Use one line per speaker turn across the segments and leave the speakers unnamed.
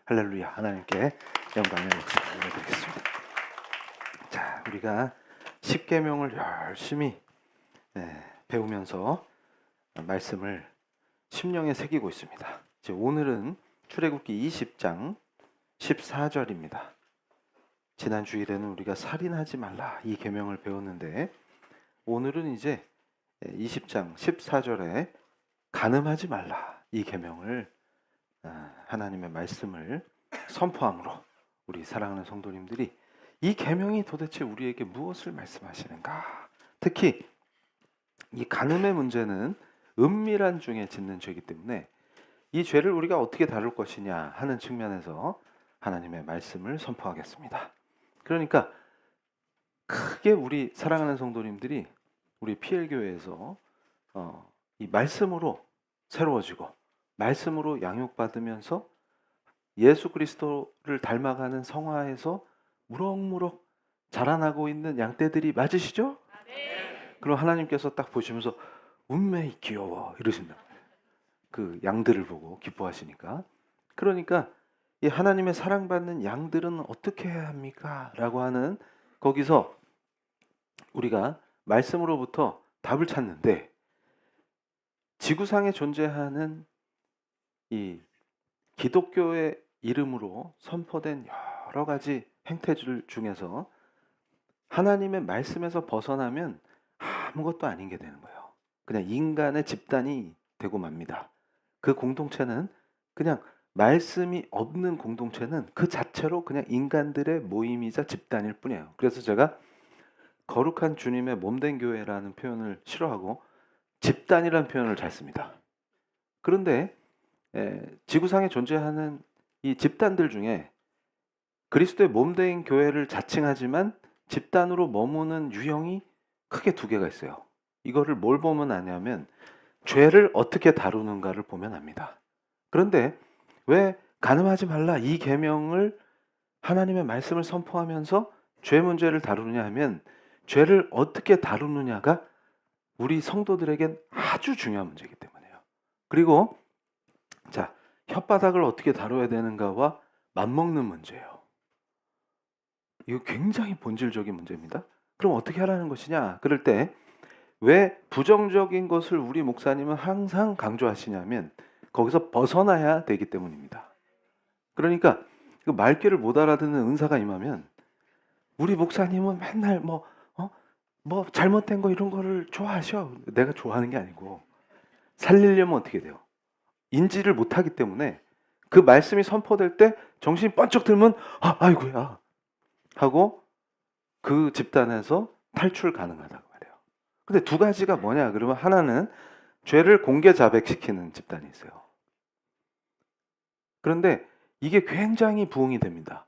할렐루야. 하나님께 영광을 올려드리겠습니다. 자, 우리가 십계명을 열심히 배우면서 말씀을 심령에 새기고 있습니다. 이제 오늘은 출애굽기 20장 14절입니다. 지난 주일에는 우리가 살인하지 말라 이 계명을 배웠는데, 오늘은 이제 20장 14절에 간음하지 말라 이 계명을, 하나님의 말씀을 선포함으로 우리 사랑하는 성도님들이 이 계명이 도대체 우리에게 무엇을 말씀하시는가, 특히 이 간음의 문제는 은밀한 중에 짓는 죄이기 때문에 이 죄를 우리가 어떻게 다룰 것이냐 하는 측면에서 하나님의 말씀을 선포하겠습니다. 그러니까 크게 우리 사랑하는 성도님들이 우리 PL교회에서 이 말씀으로 새로워지고 말씀으로 양육받으면서 예수 그리스도를 닮아가는 성화에서 무럭무럭 자라나고 있는 양떼들이 맞으시죠? 네. 그럼 하나님께서 딱 보시면서 운명이 귀여워 이러신다. 그 양들을 보고 기뻐하시니까. 그러니까 이 하나님의 사랑받는 양들은 어떻게 해야 합니까? 라고 하는, 거기서 우리가 말씀으로부터 답을 찾는데, 지구상에 존재하는 이 기독교의 이름으로 선포된 여러 가지 행태들 중에서 하나님의 말씀에서 벗어나면 아무것도 아닌 게 되는 거예요. 그냥 인간의 집단이 되고 맙니다. 그 공동체는 그냥 말씀이 없는 공동체는 그 자체로 그냥 인간들의 모임이자 집단일 뿐이에요. 그래서 제가 거룩한 주님의 몸된 교회라는 표현을 싫어하고 집단이라는 표현을 잘 씁니다. 그런데 지구상에 존재하는 이 집단들 중에 그리스도의 몸된 교회를 자칭하지만 집단으로 머무는 유형이 크게 두 개가 있어요. 이거를 뭘 보면 아냐면 죄를 어떻게 다루는가를 보면 압니다. 그런데 왜 간음하지 말라 이 계명을, 하나님의 말씀을 선포하면서 죄 문제를 다루느냐 하면, 죄를 어떻게 다루느냐가 우리 성도들에겐 아주 중요한 문제이기 때문에요. 그리고 자, 혓바닥을 어떻게 다뤄야 되는가와 맞먹는 문제예요. 이거 굉장히 본질적인 문제입니다. 그럼 어떻게 하라는 것이냐? 그럴 때 왜 부정적인 것을 우리 목사님은 항상 강조하시냐면 거기서 벗어나야 되기 때문입니다. 그러니까 그 말귀를 못 알아듣는 은사가 임하면 우리 목사님은 맨날 뭐 잘못된 거 이런 거를 좋아하셔. 내가 좋아하는 게 아니고, 살리려면 어떻게 돼요? 인지를 못하기 때문에 그 말씀이 선포될 때 정신이 번쩍 들면 아이고야 하고 그 집단에서 탈출 가능하다고 말해요. 근데 두 가지가 뭐냐 그러면, 하나는 죄를 공개 자백시키는 집단이 있어요. 그런데 이게 굉장히 부응이 됩니다.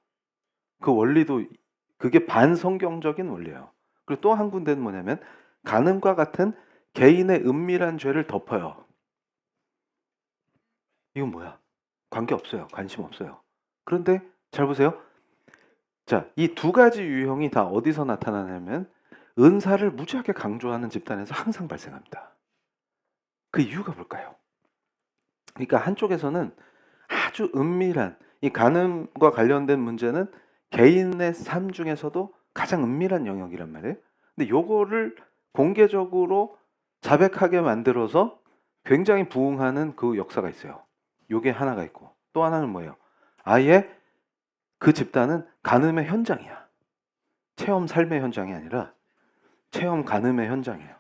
그 원리도 그게 반성경적인 원리예요. 그리고 또 한 군데는 뭐냐면 간음과 같은 개인의 은밀한 죄를 덮어요. 이건 뭐야? 관계 없어요. 관심 없어요. 그런데 잘 보세요. 자, 이 두 가지 유형이 다 어디서 나타나냐면 은사를 무지하게 강조하는 집단에서 항상 발생합니다. 그 이유가 뭘까요? 그러니까 한쪽에서는 아주 은밀한 이 간음과 관련된 문제는 개인의 삶 중에서도 가장 은밀한 영역이란 말이에요. 근데 요거를 공개적으로 자백하게 만들어서 굉장히 부응하는 그 역사가 있어요. 요게 하나가 있고, 또 하나는 뭐예요? 아예 그 집단은 간음의 현장이야. 체험 삶의 현장이 아니라 체험 간음의 현장이에요.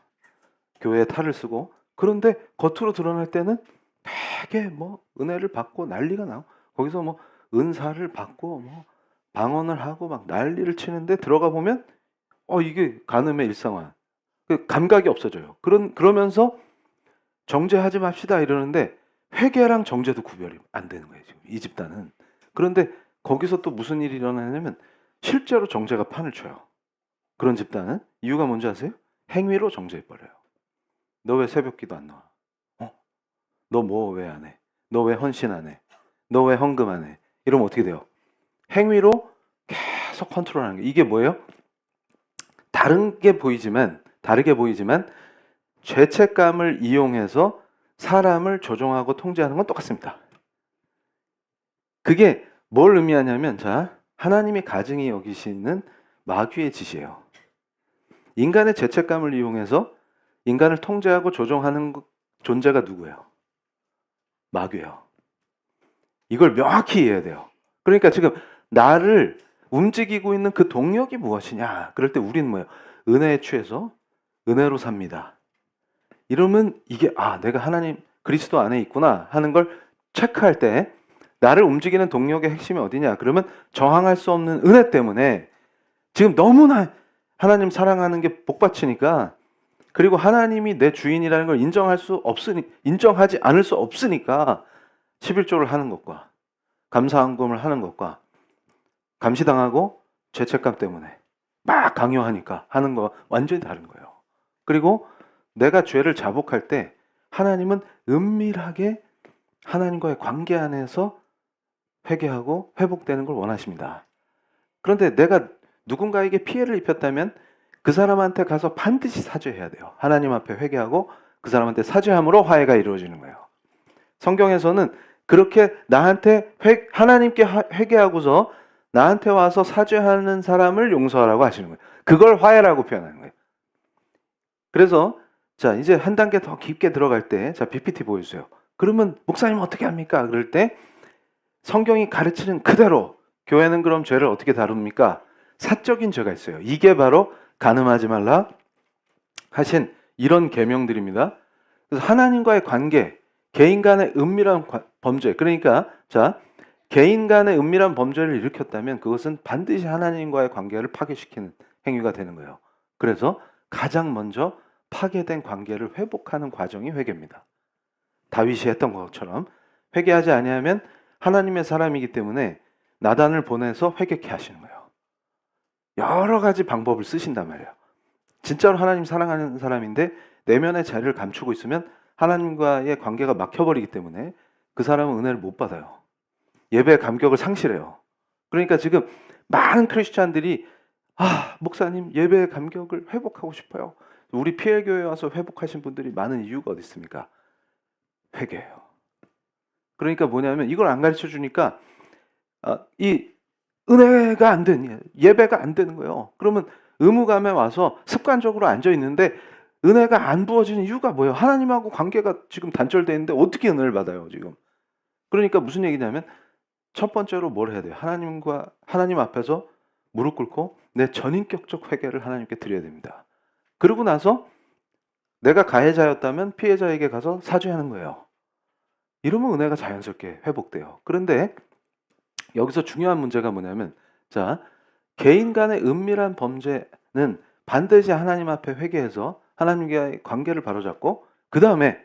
교회에 탈을 쓰고, 그런데 겉으로 드러날 때는 되게 은혜를 받고 난리가 나고, 거기서 은사를 받고 방언을 하고 막 난리를 치는데 들어가 보면 이게 간음의 일상화. 그 감각이 없어져요. 그러면서 정죄하지 맙시다 이러는데 회개랑 정죄도 구별이 안 되는 거예요, 지금 이 집단은. 그런데 거기서 또 무슨 일이 일어나냐면 실제로 정죄가 판을 쳐요. 그런 집단은 이유가 뭔지 아세요? 행위로 정죄해버려요. 너 왜 새벽기도 안 나와? 너 뭐 왜 안 해? 너 왜 헌신 안 해? 너 왜 헌금 안 해? 이러면 어떻게 돼요? 행위로 계속 컨트롤하는 게, 이게 뭐예요? 다르게 보이지만 죄책감을 이용해서 사람을 조종하고 통제하는 건 똑같습니다. 그게 뭘 의미하냐면, 자, 하나님이 가증히 여기시는 마귀의 짓이에요. 인간의 죄책감을 이용해서 인간을 통제하고 조종하는 존재가 누구예요? 마귀예요. 이걸 명확히 이해해야 돼요. 그러니까 지금 나를 움직이고 있는 그 동력이 무엇이냐? 그럴 때 우리는 뭐예요? 은혜에 취해서 은혜로 삽니다. 이러면 이게 내가 하나님 그리스도 안에 있구나 하는 걸 체크할 때 나를 움직이는 동력의 핵심이 어디냐? 그러면 저항할 수 없는 은혜 때문에 지금 너무나 하나님 사랑하는 게 복받치니까, 그리고 하나님이 내 주인이라는 걸 인정하지 않을 수 없으니까 11조를 하는 것과 감사헌금을 하는 것과 감시당하고 죄책감 때문에 막 강요하니까 하는 거 완전히 다른 거예요. 그리고 내가 죄를 자복할 때 하나님은 은밀하게 하나님과의 관계 안에서 회개하고 회복되는 걸 원하십니다. 그런데 내가 누군가에게 피해를 입혔다면 그 사람한테 가서 반드시 사죄해야 돼요. 하나님 앞에 회개하고 그 사람한테 사죄함으로 화해가 이루어지는 거예요. 성경에서는 그렇게 하나님께 회개하고서 나한테 와서 사죄하는 사람을 용서하라고 하시는 거예요. 그걸 화해라고 표현하는 거예요. 그래서 자, 이제 한 단계 더 깊게 들어갈 때, 자, PPT 보여주세요. 그러면 목사님 어떻게 합니까? 그럴 때 성경이 가르치는 그대로 교회는 그럼 죄를 어떻게 다룹니까? 사적인 죄가 있어요. 이게 바로 간음하지 말라 하신 이런 계명들입니다. 그래서 하나님과의 관계, 개인 간의 은밀한 범죄, 그러니까 자, 개인 간의 은밀한 범죄를 일으켰다면 그것은 반드시 하나님과의 관계를 파괴시키는 행위가 되는 거예요. 그래서 가장 먼저 파괴된 관계를 회복하는 과정이 회개입니다. 다윗이 했던 것처럼 회개하지 아니하면 하나님의 사람이기 때문에 나단을 보내서 회개케 하시는 거예요. 여러 가지 방법을 쓰신단 말이에요. 진짜로 하나님 사랑하는 사람인데 내면의 자리를 감추고 있으면 하나님과의 관계가 막혀버리기 때문에 그 사람은 은혜를 못 받아요. 예배의 감격을 상실해요. 그러니까 지금 많은 크리스찬들이 목사님 예배의 감격을 회복하고 싶어요. 우리 PL교회에 와서 회복하신 분들이 많은 이유가 어디 있습니까? 회개예요. 그러니까 뭐냐면 이걸 안 가르쳐 주니까 이 은혜가 안 되는, 예배가 안 되는 거예요. 그러면 의무감에 와서 습관적으로 앉아 있는데 은혜가 안 부어지는 이유가 뭐예요? 하나님하고 관계가 지금 단절되어 있는데 어떻게 은혜를 받아요, 지금? 그러니까 무슨 얘기냐면 첫 번째로 뭘 해야 돼요? 하나님 앞에서 무릎 꿇고 내 전인격적 회개를 하나님께 드려야 됩니다. 그러고 나서 내가 가해자였다면 피해자에게 가서 사죄하는 거예요. 이러면 은혜가 자연스럽게 회복돼요. 그런데 여기서 중요한 문제가 뭐냐면, 자, 개인 간의 은밀한 범죄는 반드시 하나님 앞에 회개해서 하나님과의 관계를 바로잡고 그 다음에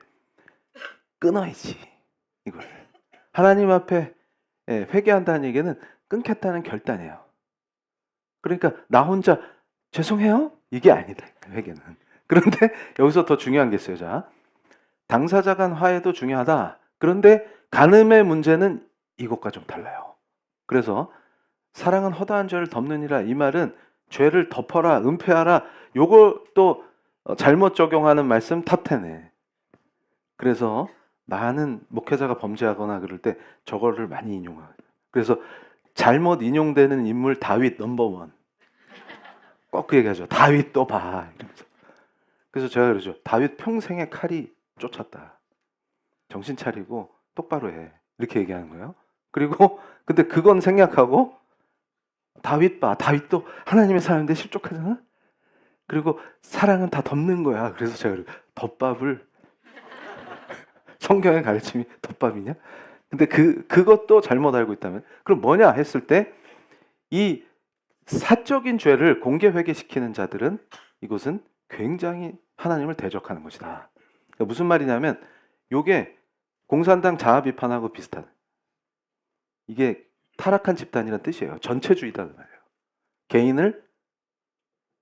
끊어야지. 이걸 하나님 앞에 회개한다는 얘기는 끊겠다는 결단이에요. 그러니까 나 혼자 죄송해요? 이게 아니다. 회개는. 그런데 여기서 더 중요한 게 있어요. 자, 당사자 간 화해도 중요하다. 그런데 간음의 문제는 이것과 좀 달라요. 그래서 사랑은 허다한 죄를 덮느니라, 이 말은 죄를 덮어라, 은폐하라, 요것도 잘못 적용하는 말씀 탑10에. 그래서 많은 목회자가 범죄하거나 그럴 때 저거를 많이 인용해요. 그래서 잘못 인용되는 인물 다윗 넘버 1. 꼭 그 얘기하죠. 다윗 또 봐. 이러면서. 그래서 제가 그러죠. 다윗 평생에 칼이 쫓았다. 정신 차리고 똑바로 해. 이렇게 얘기하는 거예요. 그리고 근데 그건 생략하고 다윗 봐. 다윗도 하나님의 사람인데 실족하잖아. 그리고 사랑은 다 덮는 거야. 그래서 제가 덮밥을 성경의 가르침이 덮밥이냐? 근데 그것도 잘못 알고 있다면 그럼 뭐냐 했을 때 이 사적인 죄를 공개 회개시키는 자들은 이것은 굉장히 하나님을 대적하는 것이다. 그러니까 무슨 말이냐면 요게 공산당 자아 비판하고 비슷한, 이게 타락한 집단이라는 뜻이에요. 전체주의다는 말이에요. 개인을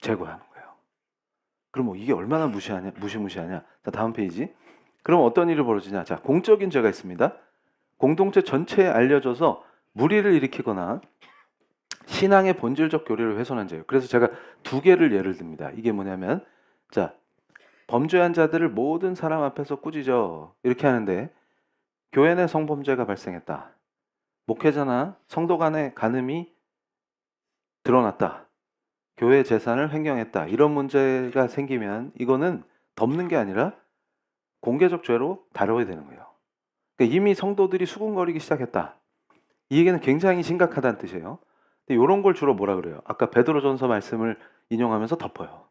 제거하는 거예요. 그럼 뭐 이게 얼마나 무시무시하냐? 자, 다음 페이지. 그럼 어떤 일이 벌어지냐? 자, 공적인 죄가 있습니다. 공동체 전체에 알려져서 무리를 일으키거나 신앙의 본질적 교리를 훼손한 죄예요. 그래서 제가 두 개를 예를 듭니다. 이게 뭐냐면, 자, 범죄한 자들을 모든 사람 앞에서 꾸짖어 이렇게 하는데 교회 내 성범죄가 발생했다. 목회자나 성도 간의 간음이 드러났다. 교회 재산을 횡령했다. 이런 문제가 생기면 이거는 덮는 게 아니라 공개적 죄로 다뤄야 되는 거예요. 그러니까 이미 성도들이 수군거리기 시작했다. 이 얘기는 굉장히 심각하다는 뜻이에요. 근데 이런 걸 주로 뭐라 그래요? 아까 베드로전서 말씀을 인용하면서 덮어요.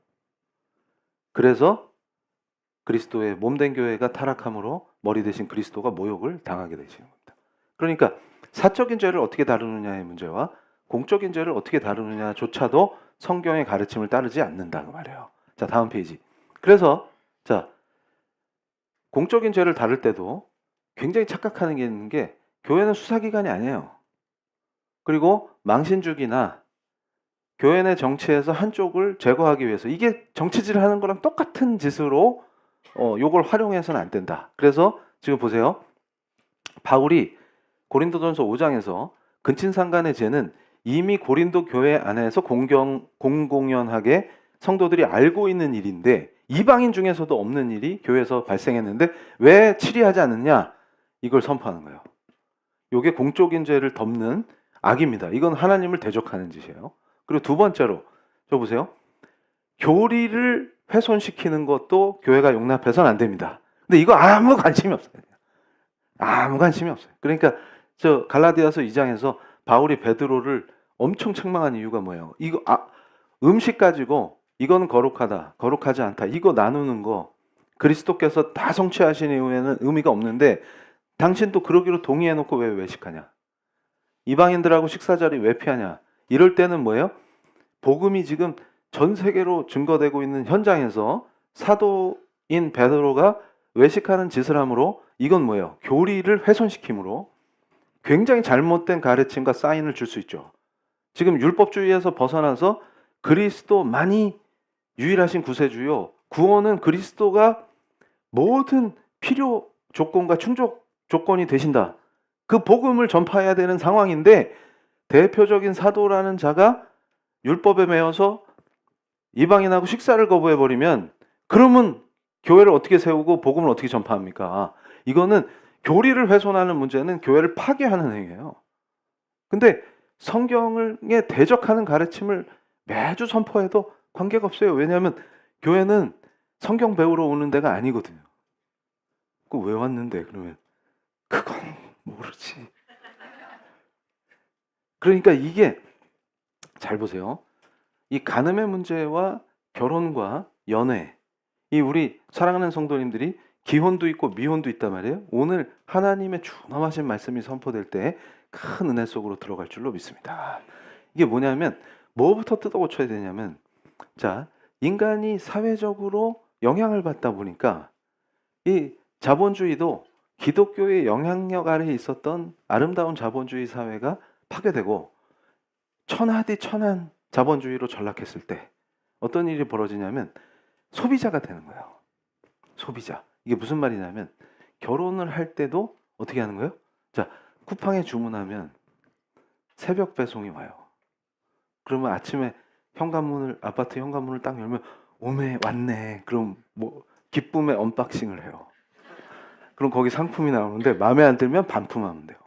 그래서 그리스도의 몸된 교회가 타락함으로 머리 대신 그리스도가 모욕을 당하게 되시는 겁니다. 그러니까 사적인 죄를 어떻게 다루느냐의 문제와 공적인 죄를 어떻게 다루느냐조차도 성경의 가르침을 따르지 않는다 그 말이에요. 자, 다음 페이지. 그래서 자, 공적인 죄를 다룰 때도 굉장히 착각하는 게 있는 게 교회는 수사기관이 아니에요. 그리고 망신주기나 교회 내 정치에서 한쪽을 제거하기 위해서 이게 정치질을 하는 거랑 똑같은 짓으로 요걸 활용해서는 안 된다. 그래서 지금 보세요. 바울이 고린도전서 5장에서 근친상간의 죄는 이미 고린도 교회 안에서 공공연하게 성도들이 알고 있는 일인데 이방인 중에서도 없는 일이 교회에서 발생했는데 왜 치리하지 않느냐? 이걸 선포하는 거예요. 이게 공적인 죄를 덮는 악입니다. 이건 하나님을 대적하는 짓이에요. 그리고 두 번째로 저 보세요. 교리를 훼손시키는 것도 교회가 용납해서는 안 됩니다. 근데 이거 아무 관심이 없어요. 아무 관심이 없어요. 그러니까 저 갈라디아서 2장에서 바울이 베드로를 엄청 책망한 이유가 뭐예요? 이거 음식 가지고 이건 거룩하다, 거룩하지 않다. 이거 나누는 거 그리스도께서 다 성취하신 이후에는 의미가 없는데 당신도 그러기로 동의해놓고 왜 외식하냐? 이방인들하고 식사 자리 왜 피하냐? 이럴 때는 뭐예요? 복음이 지금 전 세계로 증거되고 있는 현장에서 사도인 베드로가 외식하는 짓을 함으로 이건 뭐예요? 교리를 훼손시킴으로 굉장히 잘못된 가르침과 사인을 줄 수 있죠. 지금 율법주의에서 벗어나서 그리스도만이 유일하신 구세주요. 구원은 그리스도가 모든 필요 조건과 충족 조건이 되신다. 그 복음을 전파해야 되는 상황인데 대표적인 사도라는 자가 율법에 매여서 이방인하고 식사를 거부해버리면 그러면 교회를 어떻게 세우고 복음을 어떻게 전파합니까? 이거는 교리를 훼손하는 문제는 교회를 파괴하는 행위예요. 근데 성경에 대적하는 가르침을 매주 선포해도 관계가 없어요. 왜냐하면 교회는 성경 배우러 오는 데가 아니거든요. 그 왜 왔는데 그러면 그건 모르지. 그러니까 이게 잘 보세요. 이 간음의 문제와 결혼과 연애, 이 우리 사랑하는 성도님들이 기혼도 있고 미혼도 있단 말이에요. 오늘 하나님의 준엄하신 말씀이 선포될 때 큰 은혜 속으로 들어갈 줄로 믿습니다. 이게 뭐냐면 뭐부터 뜯어 고쳐야 되냐면 자, 인간이 사회적으로 영향을 받다 보니까 이 자본주의도 기독교의 영향력 아래에 있었던 아름다운 자본주의 사회가 파괴되고 천하디 천한 자본주의로 전락했을 때 어떤 일이 벌어지냐면 소비자가 되는 거예요. 소비자. 이게 무슨 말이냐면 결혼을 할 때도 어떻게 하는 거예요? 자, 쿠팡에 주문하면 새벽 배송이 와요. 그러면 아침에 아파트 현관문을 딱 열면 오메 왔네. 그럼 뭐 기쁨의 언박싱을 해요. 그럼 거기 상품이 나오는데 마음에 안 들면 반품하면 돼요.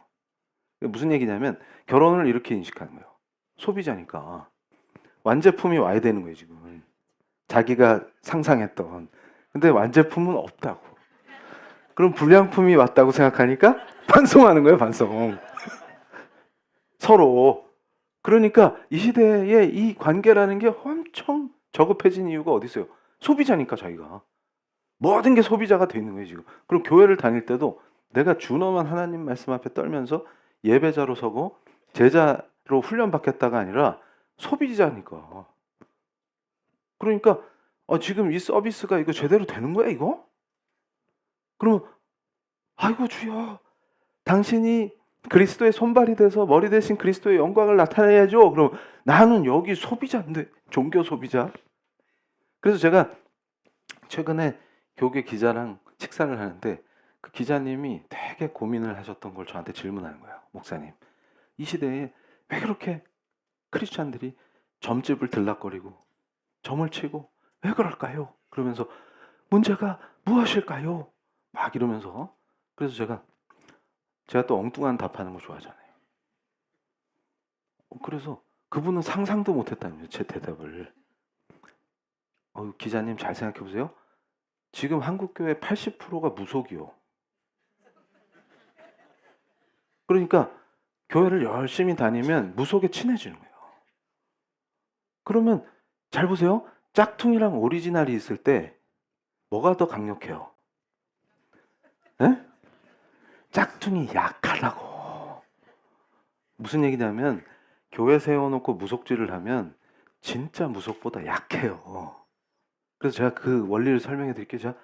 무슨 얘기냐면 결혼을 이렇게 인식하는 거예요. 소비자니까 완제품이 와야 되는 거예요 지금. 자기가 상상했던. 근데 완제품은 없다고. 그럼 불량품이 왔다고 생각하니까 반송하는 거예요 반송. 서로. 그러니까 이 시대에 이 관계라는 게 엄청 저급해진 이유가 어디 있어요? 소비자니까 자기가. 모든 게 소비자가 돼 있는 거예요 지금. 그럼 교회를 다닐 때도 내가 준엄한 하나님 말씀 앞에 떨면서 예배자로 서고 제자로 훈련받겠다가 아니라 소비자니까. 그러니까 지금 이 서비스가 이거 제대로 되는 거야 이거? 그러면 아이고 주여 당신이 그리스도의 손발이 돼서 머리 대신 그리스도의 영광을 나타내야죠. 그럼 나는 여기 소비자인데 종교 소비자. 그래서 제가 최근에 교계 기자랑 식사를 하는데 그 기자님이 되게 고민을 하셨던 걸 저한테 질문하는 거예요. 목사님, 이 시대에 왜 그렇게 크리스찬들이 점집을 들락거리고 점을 치고 왜 그럴까요? 그러면서 문제가 무엇일까요? 막 이러면서. 그래서 제가 또 엉뚱한 답하는 거 좋아하잖아요. 그래서 그분은 상상도 못했다는 거예요, 제 대답을. 기자님 잘 생각해 보세요. 지금 한국 교회 80%가 무속이요. 그러니까 교회를 열심히 다니면 무속에 친해지는 거예요. 그러면 잘 보세요. 짝퉁이랑 오리지널이 있을 때 뭐가 더 강력해요? 에? 짝퉁이 약하다고. 무슨 얘기냐면 교회 세워놓고 무속질을 하면 진짜 무속보다 약해요. 그래서 제가 그 원리를 설명해 드릴게요. 제가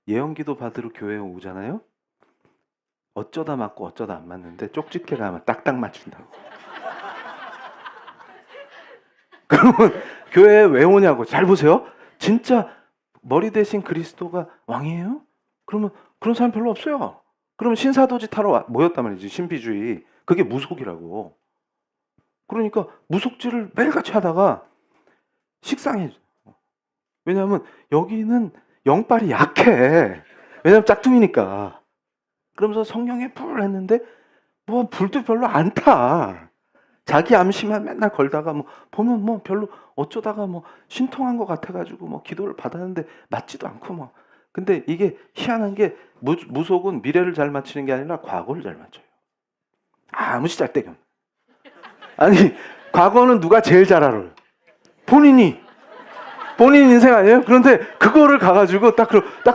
예언기도 받으러 교회에 오잖아요. 어쩌다 맞고 어쩌다 안 맞는데 쪽집게 가면 딱딱 맞춘다고. 그러면 교회에 왜 오냐고. 잘 보세요. 진짜 머리 대신 그리스도가 왕이에요? 그러면 그런 사람 별로 없어요. 그러면 신사도지 타러 모였단 말이지. 신비주의. 그게 무속이라고. 그러니까 무속질을 매일같이 하다가 식상해. 왜냐하면 여기는 영빨이 약해. 왜냐하면 짝퉁이니까. 그러면서 성령에 불 했는데 뭐 불도 별로 안 타. 자기 암시만 맨날 걸다가 뭐 보면 뭐 별로 어쩌다가 뭐 신통한 것 같아가지고 뭐 기도를 받았는데 맞지도 않고 뭐. 근데 이게 희한한 게 무속은 미래를 잘 맞추는 게 아니라 과거를 잘 맞춰요. 아무 시작대금. 아니 과거는 누가 제일 잘 알아요? 본인 인생 아니에요? 그런데 그거를 가가지고 딱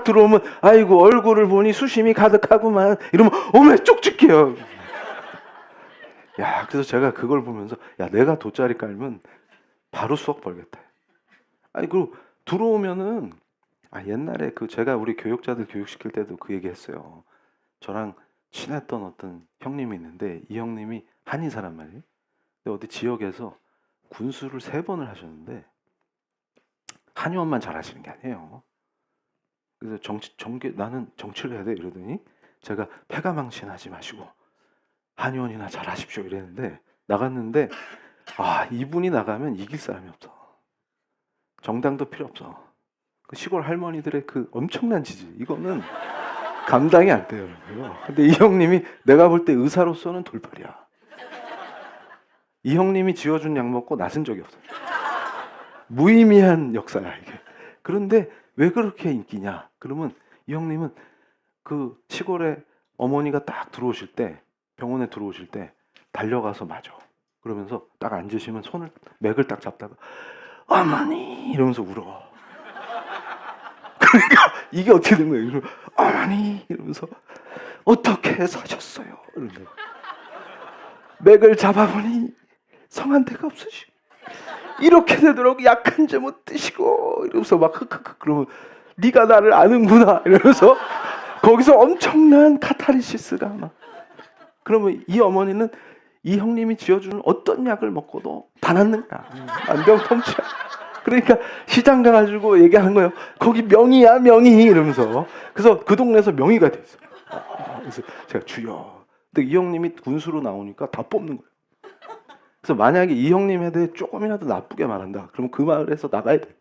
들어오면 아이고 얼굴을 보니 수심이 가득하구만 이러면 어머 쪽집게요. 야, 그래서 제가 그걸 보면서 야 내가 돗자리 깔면 바로 수억 벌겠다. 아니 그리고 들어오면은 옛날에 그 제가 우리 교육자들 교육시킬 때도 그 얘기했어요. 저랑 친했던 어떤 형님이 있는데 이 형님이 한인 사람 말이에요. 근데 어디 지역에서 군수를 3번을 하셨는데 한의원만 잘하시는 게 아니에요. 그래서 나는 정치를 해야 돼 이러더니 제가 패가망신하지 마시고 한의원이나 잘하십시오 이랬는데 나갔는데 이분이 나가면 이길 사람이 없어. 정당도 필요 없어. 그 시골 할머니들의 그 엄청난 지지 이거는 감당이 안 돼요. 근데 이 형님이 내가 볼 때 의사로서는 돌팔이야. 이 형님이 지어준 약 먹고 나선 적이 없어요. 무의미한 역사야 이게. 그런데 왜 그렇게 인기냐? 그러면 이 형님은 그 시골에 어머니가 딱 들어오실 때 병원에 들어오실 때 달려가서 맞아. 그러면서 딱 앉으시면 맥을 딱 잡다가 어머니 이러면서 울어. 그러니까 이게 어떻게 된 거예요? 어머니 이러면서 어떻게 사셨어요? 이러면서 맥을 잡아보니 성한 데가 없으시고 이렇게 되도록 약한 점 못 드시고 이러면서 막 흑흑흑 그러면 네가 나를 아는구나 이러면서 거기서 엄청난 카타르시스가 막. 그러면 이 어머니는 이 형님이 지어주는 어떤 약을 먹고도 다 낫는 거야. 만병통치야. 그러니까 시장 가가지고 얘기하는 거예요. 거기 명의야 명의 이러면서. 그래서 그 동네에서 명의가 돼 있어. 그래서 제가 주여. 근데 이 형님이 군수로 나오니까 다 뽑는 거예요. 그래서 만약에 이 형님에 대해 조금이라도 나쁘게 말한다. 그럼 그 마을에서 나가야 돼.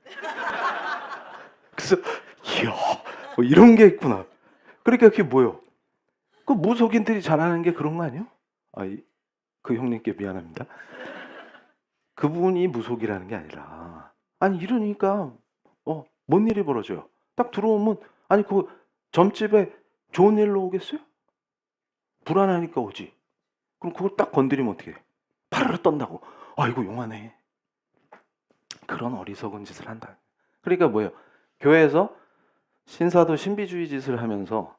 그래서 이야 뭐 이런 게 있구나. 그러니까 그게 뭐예요? 그 무속인들이 잘하는 게 그런 거 아니에요? 그 형님께 미안합니다. 그분이 무속이라는 게 아니라 이러니까 뭔 일이 벌어져요? 딱 들어오면 그 점집에 좋은 일로 오겠어요? 불안하니까 오지. 그럼 그걸 딱 건드리면 어떻게 해? 파르르 떤다고. 이거 용하네. 그런 어리석은 짓을 한다. 그러니까 뭐예요? 교회에서 신사도 신비주의 짓을 하면서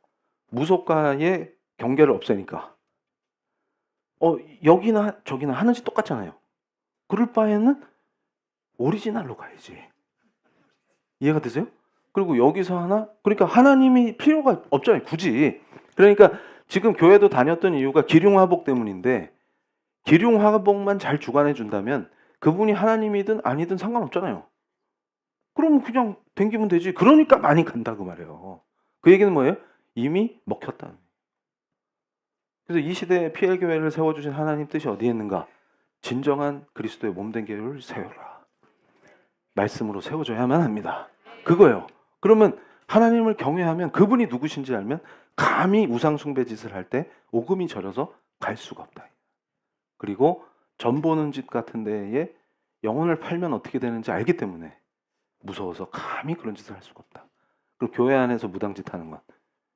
무속과의 경계를 없애니까 여기나 저기나 하는 짓 똑같잖아요. 그럴 바에는 오리지널로 가야지. 이해가 되세요? 그리고 여기서 그러니까 하나님이 필요가 없잖아요. 굳이. 그러니까 지금 교회도 다녔던 이유가 기륭화복 때문인데 기륭화복만 잘 주관해 준다면 그분이 하나님이든 아니든 상관없잖아요. 그럼 그냥 댕기면 되지. 그러니까 많이 간다 그 말이에요. 그 얘기는 뭐예요? 이미 먹혔다. 그래서 이 시대에 PL교회를 세워주신 하나님 뜻이 어디에 있는가? 진정한 그리스도의 몸된 교회를 세워라. 말씀으로 세워줘야만 합니다. 그거예요. 그러면 하나님을 경외하면 그분이 누구신지 알면 감히 우상 숭배 짓을 할 때 오금이 저려서 갈 수가 없다. 그리고 전 보는 집 같은 데에 영혼을 팔면 어떻게 되는지 알기 때문에 무서워서 감히 그런 짓을 할 수가 없다. 그리고 교회 안에서 무당짓 하는 건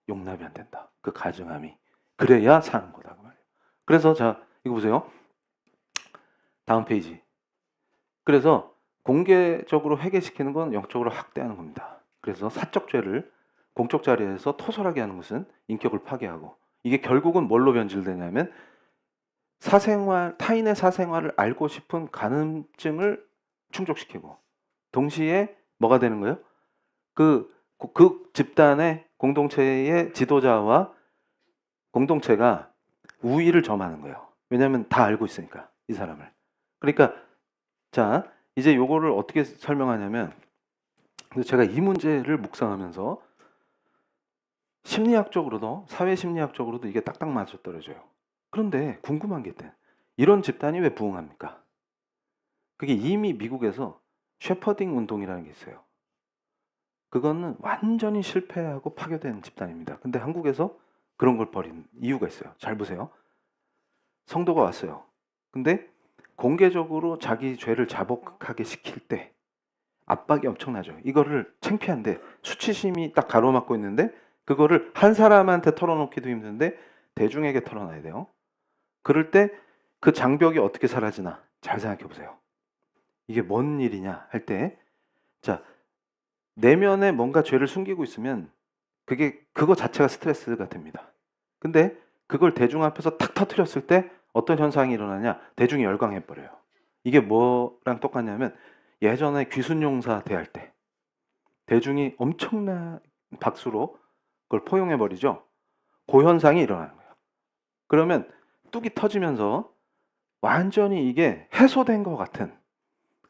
용납이 안 된다. 그 가증함이. 그래야 사는 거다. 그 말이에요. 그래서 자, 이거 보세요. 다음 페이지. 그래서 공개적으로 회개시키는 건 영적으로 학대하는 겁니다. 그래서 사적 죄를 공적 자리에서 토설하게 하는 것은 인격을 파괴하고, 이게 결국은 뭘로 변질되냐면 사생활, 타인의 사생활을 알고 싶은 간음증을 충족시키고, 동시에 뭐가 되는 거예요? 그 집단의 공동체의 지도자와 공동체가 우위를 점하는 거예요. 왜냐하면 다 알고 있으니까, 이 사람을. 그러니까 자, 이제 요거를 어떻게 설명하냐면, 제가 이 문제를 묵상하면서 심리학적으로도, 사회심리학적으로도 이게 딱딱 맞아떨어져요. 그런데 궁금한 게 있대. 이런 집단이 왜 부흥합니까? 그게 이미 미국에서 셰퍼딩 운동이라는 게 있어요. 그거는 완전히 실패하고 파괴된 집단입니다. 근데 한국에서 그런 걸 벌인 이유가 있어요. 잘 보세요. 성도가 왔어요. 근데 공개적으로 자기 죄를 자복하게 시킬 때 압박이 엄청나죠. 이거를 창피한데 수치심이 딱 가로막고 있는데 그거를 한 사람한테 털어놓기도 힘든데 대중에게 털어놔야 돼요. 그럴 때 그 장벽이 어떻게 사라지나 잘 생각해 보세요. 이게 뭔 일이냐 할 때, 자, 내면에 뭔가 죄를 숨기고 있으면 그거 자체가 스트레스가 됩니다. 근데 그걸 대중 앞에서 탁 터뜨렸을 때 어떤 현상이 일어나냐? 대중이 열광해 버려요. 이게 뭐랑 똑같냐면 예전에 귀순용사 대할 때 대중이 엄청난 박수로 그걸 포용해 버리죠. 그 현상이 일어나는 거예요. 그러면 뚝이 터지면서 완전히 이게 해소된 것 같은,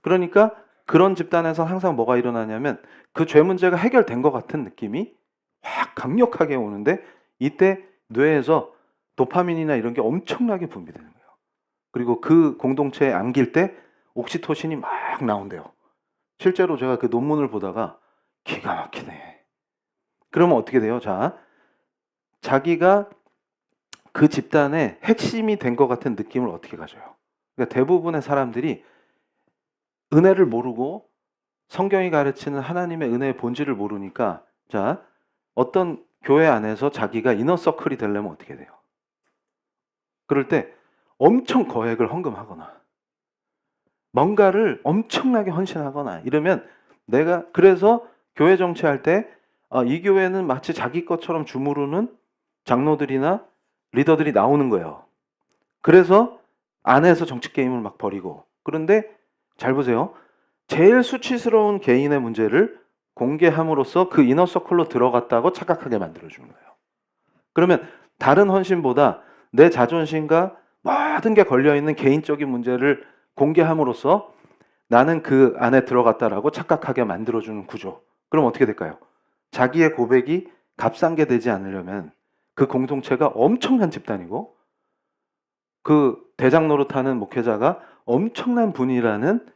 그러니까 그런 집단에서 항상 뭐가 일어나냐면 그 죄 문제가 해결된 것 같은 느낌이 확 강력하게 오는데, 이때 뇌에서 도파민이나 이런 게 엄청나게 분비되는 거예요. 그리고 그 공동체에 안길 때 옥시토신이 막 나온대요. 실제로 제가 그 논문을 보다가 기가 막히네. 그러면 어떻게 돼요? 자, 자기가 그 집단의 핵심이 된 것 같은 느낌을 어떻게 가져요? 그러니까 대부분의 사람들이 은혜를 모르고 성경이 가르치는 하나님의 은혜의 본질을 모르니까, 자, 어떤 교회 안에서 자기가 이너서클이 되려면 어떻게 돼요? 그럴 때 엄청 거액을 헌금하거나 뭔가를 엄청나게 헌신하거나 이러면, 내가 그래서 교회 정치할 때 이 교회는 마치 자기 것처럼 주무르는 장로들이나 리더들이 나오는 거예요. 그래서 안에서 정치 게임을 막 벌이고. 그런데 잘 보세요. 제일 수치스러운 개인의 문제를 공개함으로써 그 이너서클로 들어갔다고 착각하게 만들어주는 거예요. 그러면 다른 헌신보다 내 자존심과 모든 게 걸려있는 개인적인 문제를 공개함으로써 나는 그 안에 들어갔다라고 착각하게 만들어주는 구조. 그럼 어떻게 될까요? 자기의 고백이 값싼 게 되지 않으려면 그 공동체가 엄청난 집단이고 그 대장 노릇하는 목회자가 엄청난 분이라는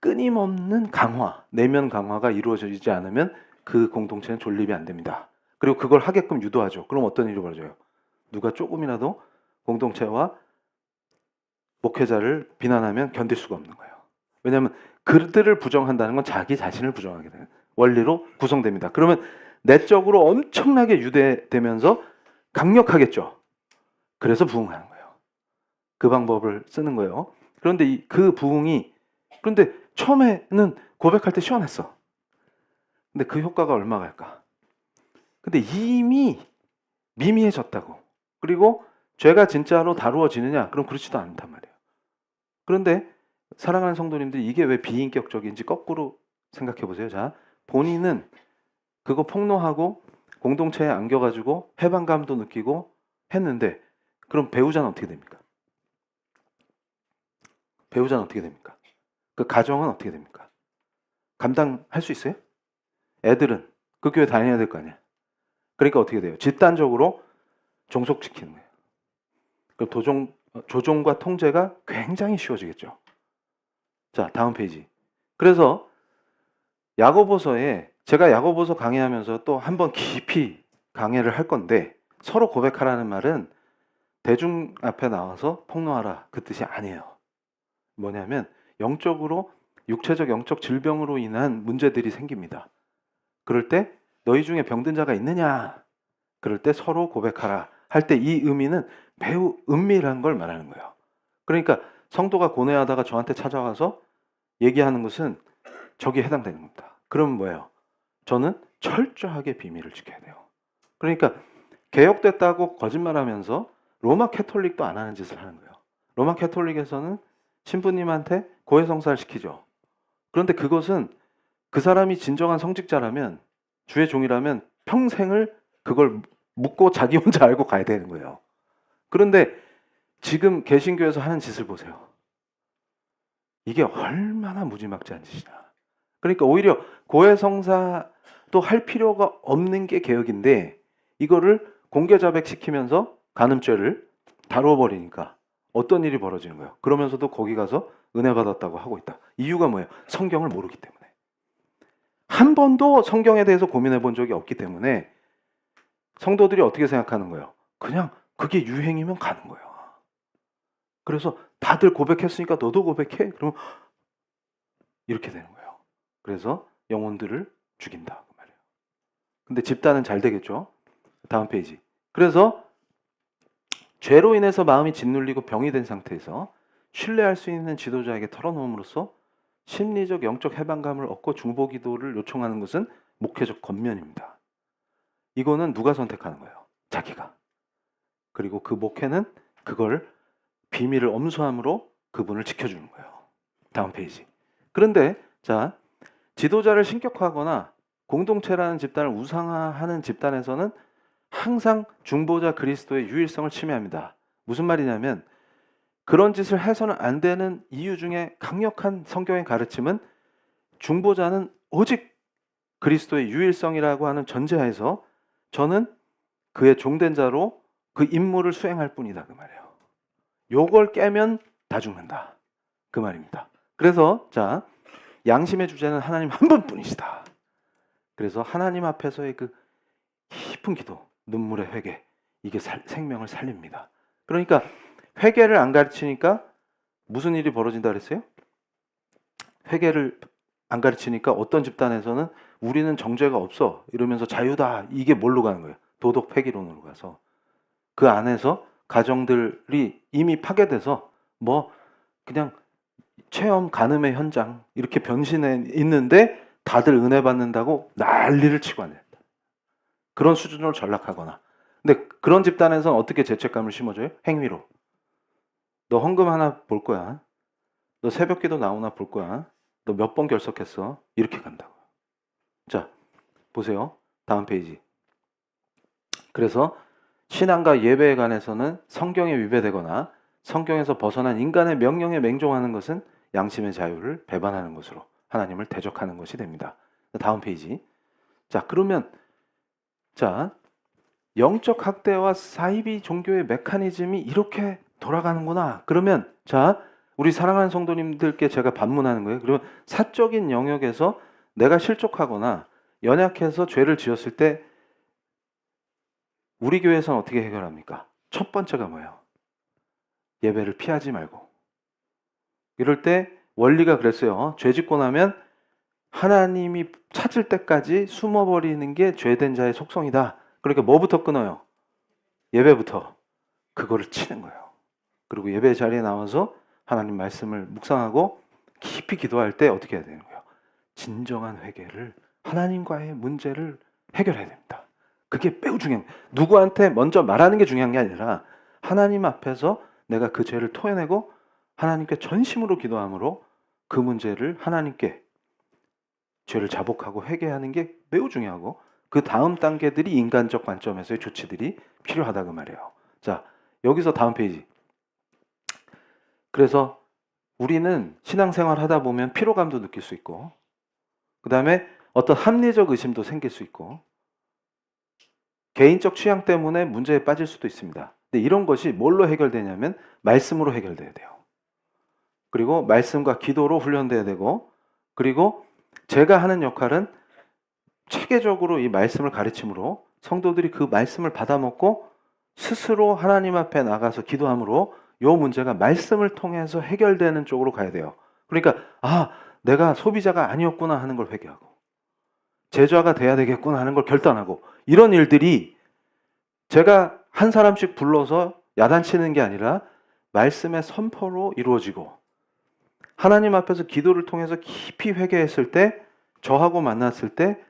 끊임없는 강화, 내면 강화가 이루어지지 않으면 그 공동체는 존립이 안 됩니다. 그리고 그걸 하게끔 유도하죠. 그럼 어떤 일이 벌어져요? 누가 조금이라도 공동체와 목회자를 비난하면 견딜 수가 없는 거예요. 왜냐하면 그들을 부정한다는 건 자기 자신을 부정하게 되는 원리로 구성됩니다. 그러면 내적으로 엄청나게 유대되면서 강력하겠죠. 그래서 부흥하는 거예요. 그 방법을 쓰는 거예요. 그런데 그 부흥이, 그런데 처음에는 고백할 때 시원했어. 근데 그 효과가 얼마 갈까? 근데 이미 미미해졌다고. 그리고 죄가 진짜로 다루어지느냐? 그럼 그렇지도 않단 말이에요. 그런데 사랑하는 성도님들, 이게 왜 비인격적인지 거꾸로 생각해 보세요. 자, 본인은 그거 폭로하고 공동체에 안겨가지고 해방감도 느끼고 했는데, 그럼 배우자는 어떻게 됩니까? 배우자는 어떻게 됩니까? 그 가정은 어떻게 됩니까? 감당할 수 있어요? 애들은 그 교회 다녀야 될 거 아니야. 그러니까 어떻게 돼요? 집단적으로 종속시키는 거예요. 그럼 조종과 통제가 굉장히 쉬워지겠죠. 자, 다음 페이지. 그래서 야고보서에, 제가 야고보서 강의하면서 또 한 번 깊이 강의를 할 건데, 서로 고백하라는 말은 대중 앞에 나와서 폭로하라 그 뜻이 아니에요. 뭐냐면 영적으로 육체적 영적 질병으로 인한 문제들이 생깁니다. 그럴 때 너희 중에 병든 자가 있느냐? 그럴 때 서로 고백하라 할 때 이 의미는 매우 은밀한 걸 말하는 거예요. 그러니까 성도가 고뇌하다가 저한테 찾아와서 얘기하는 것은 저기에 해당되는 겁니다. 그러면 뭐예요? 저는 철저하게 비밀을 지켜야 돼요. 그러니까 개혁됐다고 거짓말하면서 로마 캐톨릭도 안 하는 짓을 하는 거예요. 로마 캐톨릭에서는 신부님한테 고해성사를 시키죠. 그런데 그것은 그 사람이 진정한 성직자라면, 주의 종이라면 평생을 그걸 묻고 자기 혼자 알고 가야 되는 거예요. 그런데 지금 개신교에서 하는 짓을 보세요. 이게 얼마나 무지막지한 짓이냐. 그러니까 오히려 고해성사도 할 필요가 없는 게 개혁인데 이거를 공개자백시키면서 간음죄를 다뤄버리니까 어떤 일이 벌어지는 거예요. 그러면서도 거기 가서 은혜 받았다고 하고 있다. 이유가 뭐예요? 성경을 모르기 때문에. 한 번도 성경에 대해서 고민해 본 적이 없기 때문에 성도들이 어떻게 생각하는 거예요? 그냥 그게 유행이면 가는 거예요. 그래서 다들 고백했으니까 너도 고백해? 그러면 이렇게 되는 거예요. 그래서 영혼들을 죽인다 그 말이에요. 근데 집단은 잘 되겠죠? 다음 페이지. 그래서 죄로 인해서 마음이 짓눌리고 병이 된 상태에서 신뢰할 수 있는 지도자에게 털어놓음으로써 심리적 영적 해방감을 얻고 중보 기도를 요청하는 것은 목회적 권면입니다. 이거는 누가 선택하는 거예요? 자기가. 그리고 그 목회는 그걸 비밀을 엄수함으로 그분을 지켜주는 거예요. 다음 페이지. 그런데 자, 지도자를 신격화하거나 공동체라는 집단을 우상화하는 집단에서는 항상 중보자 그리스도의 유일성을 침해합니다. 무슨 말이냐면 그런 짓을 해서는 안 되는 이유 중에 강력한 성경의 가르침은 중보자는 오직 그리스도의 유일성이라고 하는 전제하에서 저는 그의 종된 자로 그 임무를 수행할 뿐이다 그 말이에요. 요걸 깨면 다 죽는다 그 말입니다. 그래서 자, 양심의 주제는 하나님 한 분뿐이시다. 그래서 하나님 앞에서의 그 깊은 기도, 눈물의 회개, 이게 생명을 살립니다. 그러니까 회개를 안 가르치니까 무슨 일이 벌어진다 그랬어요? 회개를 안 가르치니까 어떤 집단에서는 우리는 정죄가 없어 이러면서 자유다, 이게 뭘로 가는 거예요? 도덕 폐기론으로 가서 그 안에서 가정들이 이미 파괴돼서 뭐 그냥 체험 간음의 현장 이렇게 변신해 있는데 다들 은혜 받는다고 난리를 치고 앉아요. 그런 수준으로 전락하거나. 근데 그런 집단에서는 어떻게 죄책감을 심어줘요? 행위로. 너 헌금 하나 볼 거야. 너 새벽기도 나오나 볼 거야. 너 몇 번 결석했어. 이렇게 간다고. 자, 보세요. 다음 페이지. 그래서 신앙과 예배에 관해서는 성경에 위배되거나 성경에서 벗어난 인간의 명령에 맹종하는 것은 양심의 자유를 배반하는 것으로 하나님을 대적하는 것이 됩니다. 다음 페이지. 자, 그러면 자, 영적 학대와 사이비 종교의 메커니즘이 이렇게 돌아가는구나. 그러면 자, 우리 사랑하는 성도님들께 제가 반문하는 거예요. 그러면 사적인 영역에서 내가 실족하거나 연약해서 죄를 지었을 때 우리 교회에서는 어떻게 해결합니까? 첫 번째가 뭐예요? 예배를 피하지 말고. 이럴 때 원리가 그랬어요. 죄 짓고 나면 하나님이 찾을 때까지 숨어버리는 게 죄된 자의 속성이다. 그러니까 뭐부터 끊어요? 예배부터. 그거를 치는 거예요. 그리고 예배 자리에 나와서 하나님 말씀을 묵상하고 깊이 기도할 때 어떻게 해야 되는 거예요? 진정한 회개를, 하나님과의 문제를 해결해야 됩니다. 그게 매우 중요해요. 누구한테 먼저 말하는 게 중요한 게 아니라 하나님 앞에서 내가 그 죄를 토해내고 하나님께 전심으로 기도함으로 그 문제를 하나님께 죄를 자복하고 회개하는 게 매우 중요하고 그 다음 단계들이 인간적 관점에서의 조치들이 필요하다 그 말이에요. 자, 여기서 다음 페이지. 그래서 우리는 신앙생활 하다 보면 피로감도 느낄 수 있고 그 다음에 어떤 합리적 의심도 생길 수 있고 개인적 취향 때문에 문제에 빠질 수도 있습니다. 근데 이런 것이 뭘로 해결되냐면 말씀으로 해결돼야 돼요. 그리고 말씀과 기도로 훈련돼야 되고 그리고 제가 하는 역할은 체계적으로 이 말씀을 가르침으로 성도들이 그 말씀을 받아먹고 스스로 하나님 앞에 나가서 기도함으로 요 문제가 말씀을 통해서 해결되는 쪽으로 가야 돼요. 그러니까 내가 소비자가 아니었구나 하는 걸 회개하고 제자가 돼야 되겠구나 하는 걸 결단하고, 이런 일들이 제가 한 사람씩 불러서 야단치는 게 아니라 말씀의 선포로 이루어지고, 하나님 앞에서 기도를 통해서 깊이 회개했을 때, 저하고 만났을 때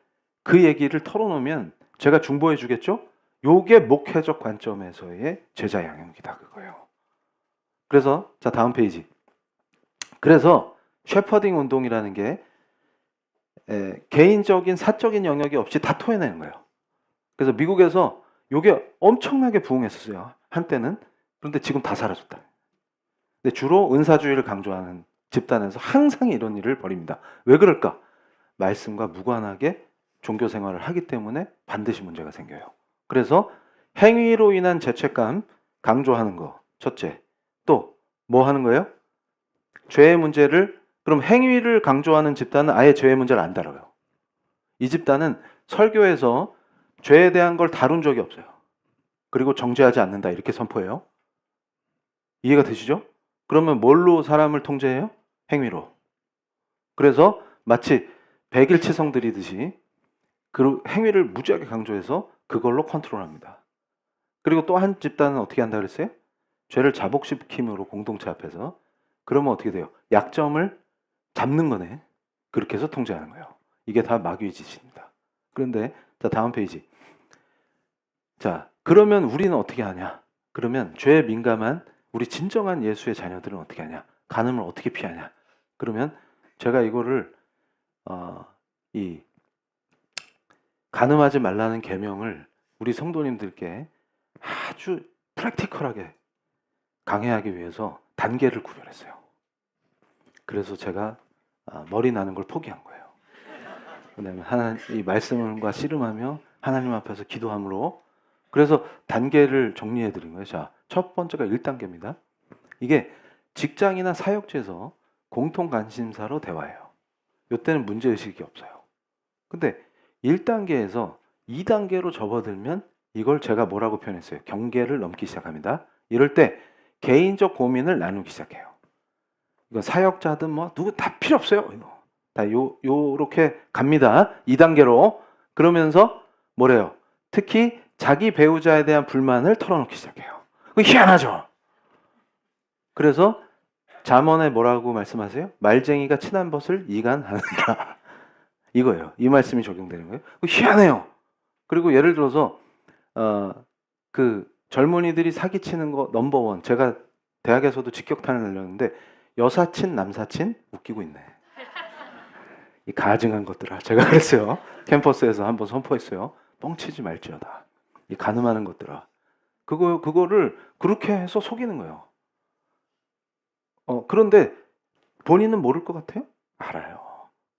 그 얘기를 털어놓으면 제가 중보해 주겠죠? 요게 목회적 관점에서의 제자 양육이다, 그거예요. 그래서 자, 다음 페이지. 그래서 셰퍼딩 운동이라는 게 개인적인 사적인 영역이 없이 다 토해내는 거예요. 그래서 미국에서 요게 엄청나게 부흥했었어요, 한때는. 그런데 지금 다 사라졌다. 근데 주로 은사주의를 강조하는 집단에서 항상 이런 일을 벌입니다. 왜 그럴까? 말씀과 무관하게 종교 생활을 하기 때문에 반드시 문제가 생겨요. 그래서 행위로 인한 죄책감 강조하는 거, 첫째. 또 뭐 하는 거예요? 죄의 문제를, 그럼 행위를 강조하는 집단은 아예 죄의 문제를 안 다뤄요. 이 집단은 설교에서 죄에 대한 걸 다룬 적이 없어요. 그리고 정죄하지 않는다, 이렇게 선포해요. 이해가 되시죠? 그러면 뭘로 사람을 통제해요? 행위로. 그래서 마치 백일치성 들이듯이 그 행위를 무지하게 강조해서 그걸로 컨트롤합니다. 그리고 또 한 집단은 어떻게 한다 그랬어요? 죄를 자복시킴으로 공동체 앞에서. 그러면 어떻게 돼요? 약점을 잡는 거네. 그렇게 해서 통제하는 거예요. 이게 다 마귀의 짓입니다. 그런데 자, 다음 페이지. 자, 그러면 우리는 어떻게 하냐? 그러면 죄에 민감한 우리 진정한 예수의 자녀들은 어떻게 하냐? 간음을 어떻게 피하냐? 그러면 제가 이거를 이 간음하지 말라는 계명을 우리 성도님들께 아주 프랙티컬하게 강해하기 위해서 단계를 구별했어요. 그래서 제가 머리 나는 걸 포기한 거예요. 왜냐하면 이 말씀과 씨름하며 하나님 앞에서 기도함으로. 그래서 단계를 정리해 드린 거예요. 자, 첫 번째가 1단계입니다. 이게 직장이나 사역지에서 공통 관심사로 대화해요. 이때는 문제의식이 없어요. 근데 1단계에서 2단계로 접어들면 이걸 제가 뭐라고 표현했어요? 경계를 넘기 시작합니다. 이럴 때 개인적 고민을 나누기 시작해요. 이건 사역자든 뭐 누구 다 필요 없어요. 다 요렇게 갑니다. 2단계로. 그러면서 뭐래요? 특히 자기 배우자에 대한 불만을 털어놓기 시작해요. 그거 희한하죠? 그래서 잠언에 뭐라고 말씀하세요? 말쟁이가 친한 벗을 이간하는다. 이거예요. 이 말씀이 적용되는 거예요. 그거 희한해요. 그리고 예를 들어서 그 젊은이들이 사기치는 거 넘버원, 제가 대학에서도 직격탄을 날렸는데 여사친, 남사친 웃기고 있네. 이 가증한 것들아. 제가 그랬어요. 캠퍼스에서 한번 선포했어요. 뻥치지 말지어다. 이 가늠하는 것들아. 그거를 그렇게 해서 속이는 거예요. 그런데 본인은 모를 것 같아요? 알아요.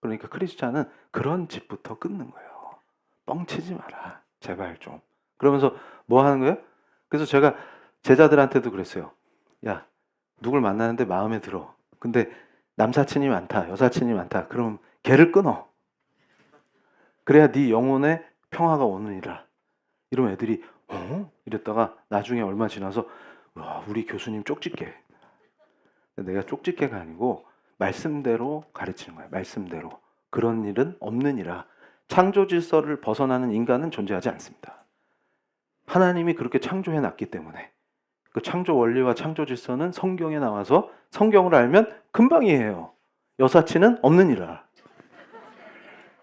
그러니까 크리스찬은 그런 집부터 끊는 거예요. 뻥치지 마라. 제발 좀. 그러면서 뭐 하는 거예요? 그래서 제가 제자들한테도 그랬어요. 야, 누굴 만나는데 마음에 들어. 근데 남사친이 많다, 여사친이 많다. 그럼 걔를 끊어. 그래야 네 영혼에 평화가 오느니라. 이러면 애들이 이랬다가 나중에 얼마 지나서 와, 우리 교수님 쪽집게. 내가 쪽집게가 아니고 말씀대로 가르치는 거예요. 말씀대로. 그런 일은 없느니라. 창조 질서를 벗어나는 인간은 존재하지 않습니다. 하나님이 그렇게 창조해 놨기 때문에 그 창조 원리와 창조 질서는 성경에 나와서 성경을 알면 금방 이해해요. 여사친은 없느니라.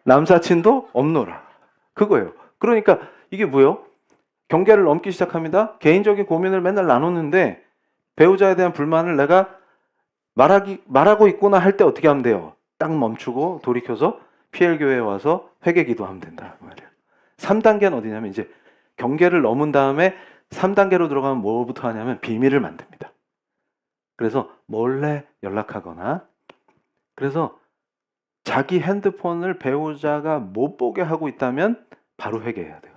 남사친도 없노라. 그거예요. 그러니까 이게 뭐예요? 경계를 넘기 시작합니다. 개인적인 고민을 맨날 나눴는데 배우자에 대한 불만을 내가 말하고 있구나 할 때 어떻게 하면 돼요? 딱 멈추고 돌이켜서 PL교회에 와서 회개 기도하면 된다. 그 말이에요. 3단계는 어디냐면 이제 경계를 넘은 다음에 3단계로 들어가면 뭐부터 하냐면 비밀을 만듭니다. 그래서 몰래 연락하거나, 그래서 자기 핸드폰을 배우자가 못 보게 하고 있다면 바로 회개해야 돼요.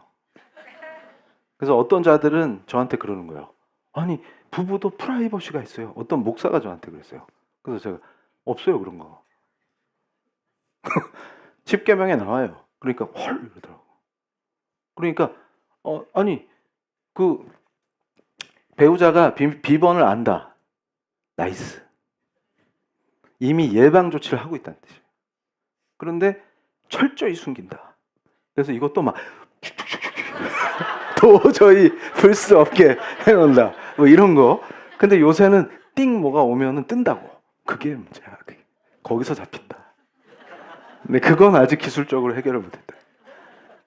그래서 어떤 자들은 저한테 그러는 거예요. 아니, 부부도 프라이버시가 있어요. 어떤 목사가 저한테 그랬어요. 그래서 제가 없어요, 그런 거. 10계명에 나와요. 그러니까 헐 이러더라고. 그러니까 아니 그 배우자가 비번을 안다. 나이스. 이미 예방 조치를 하고 있다는 뜻이에요. 그런데 철저히 숨긴다. 그래서 이것도 막 도저히 볼 수 없게 해놓는다. 뭐 이런 거. 근데 요새는 띵 뭐가 오면은 뜬다고. 그게 문제야. 거기서 잡힌다. 근데 그건 아직 기술적으로 해결을 못했다.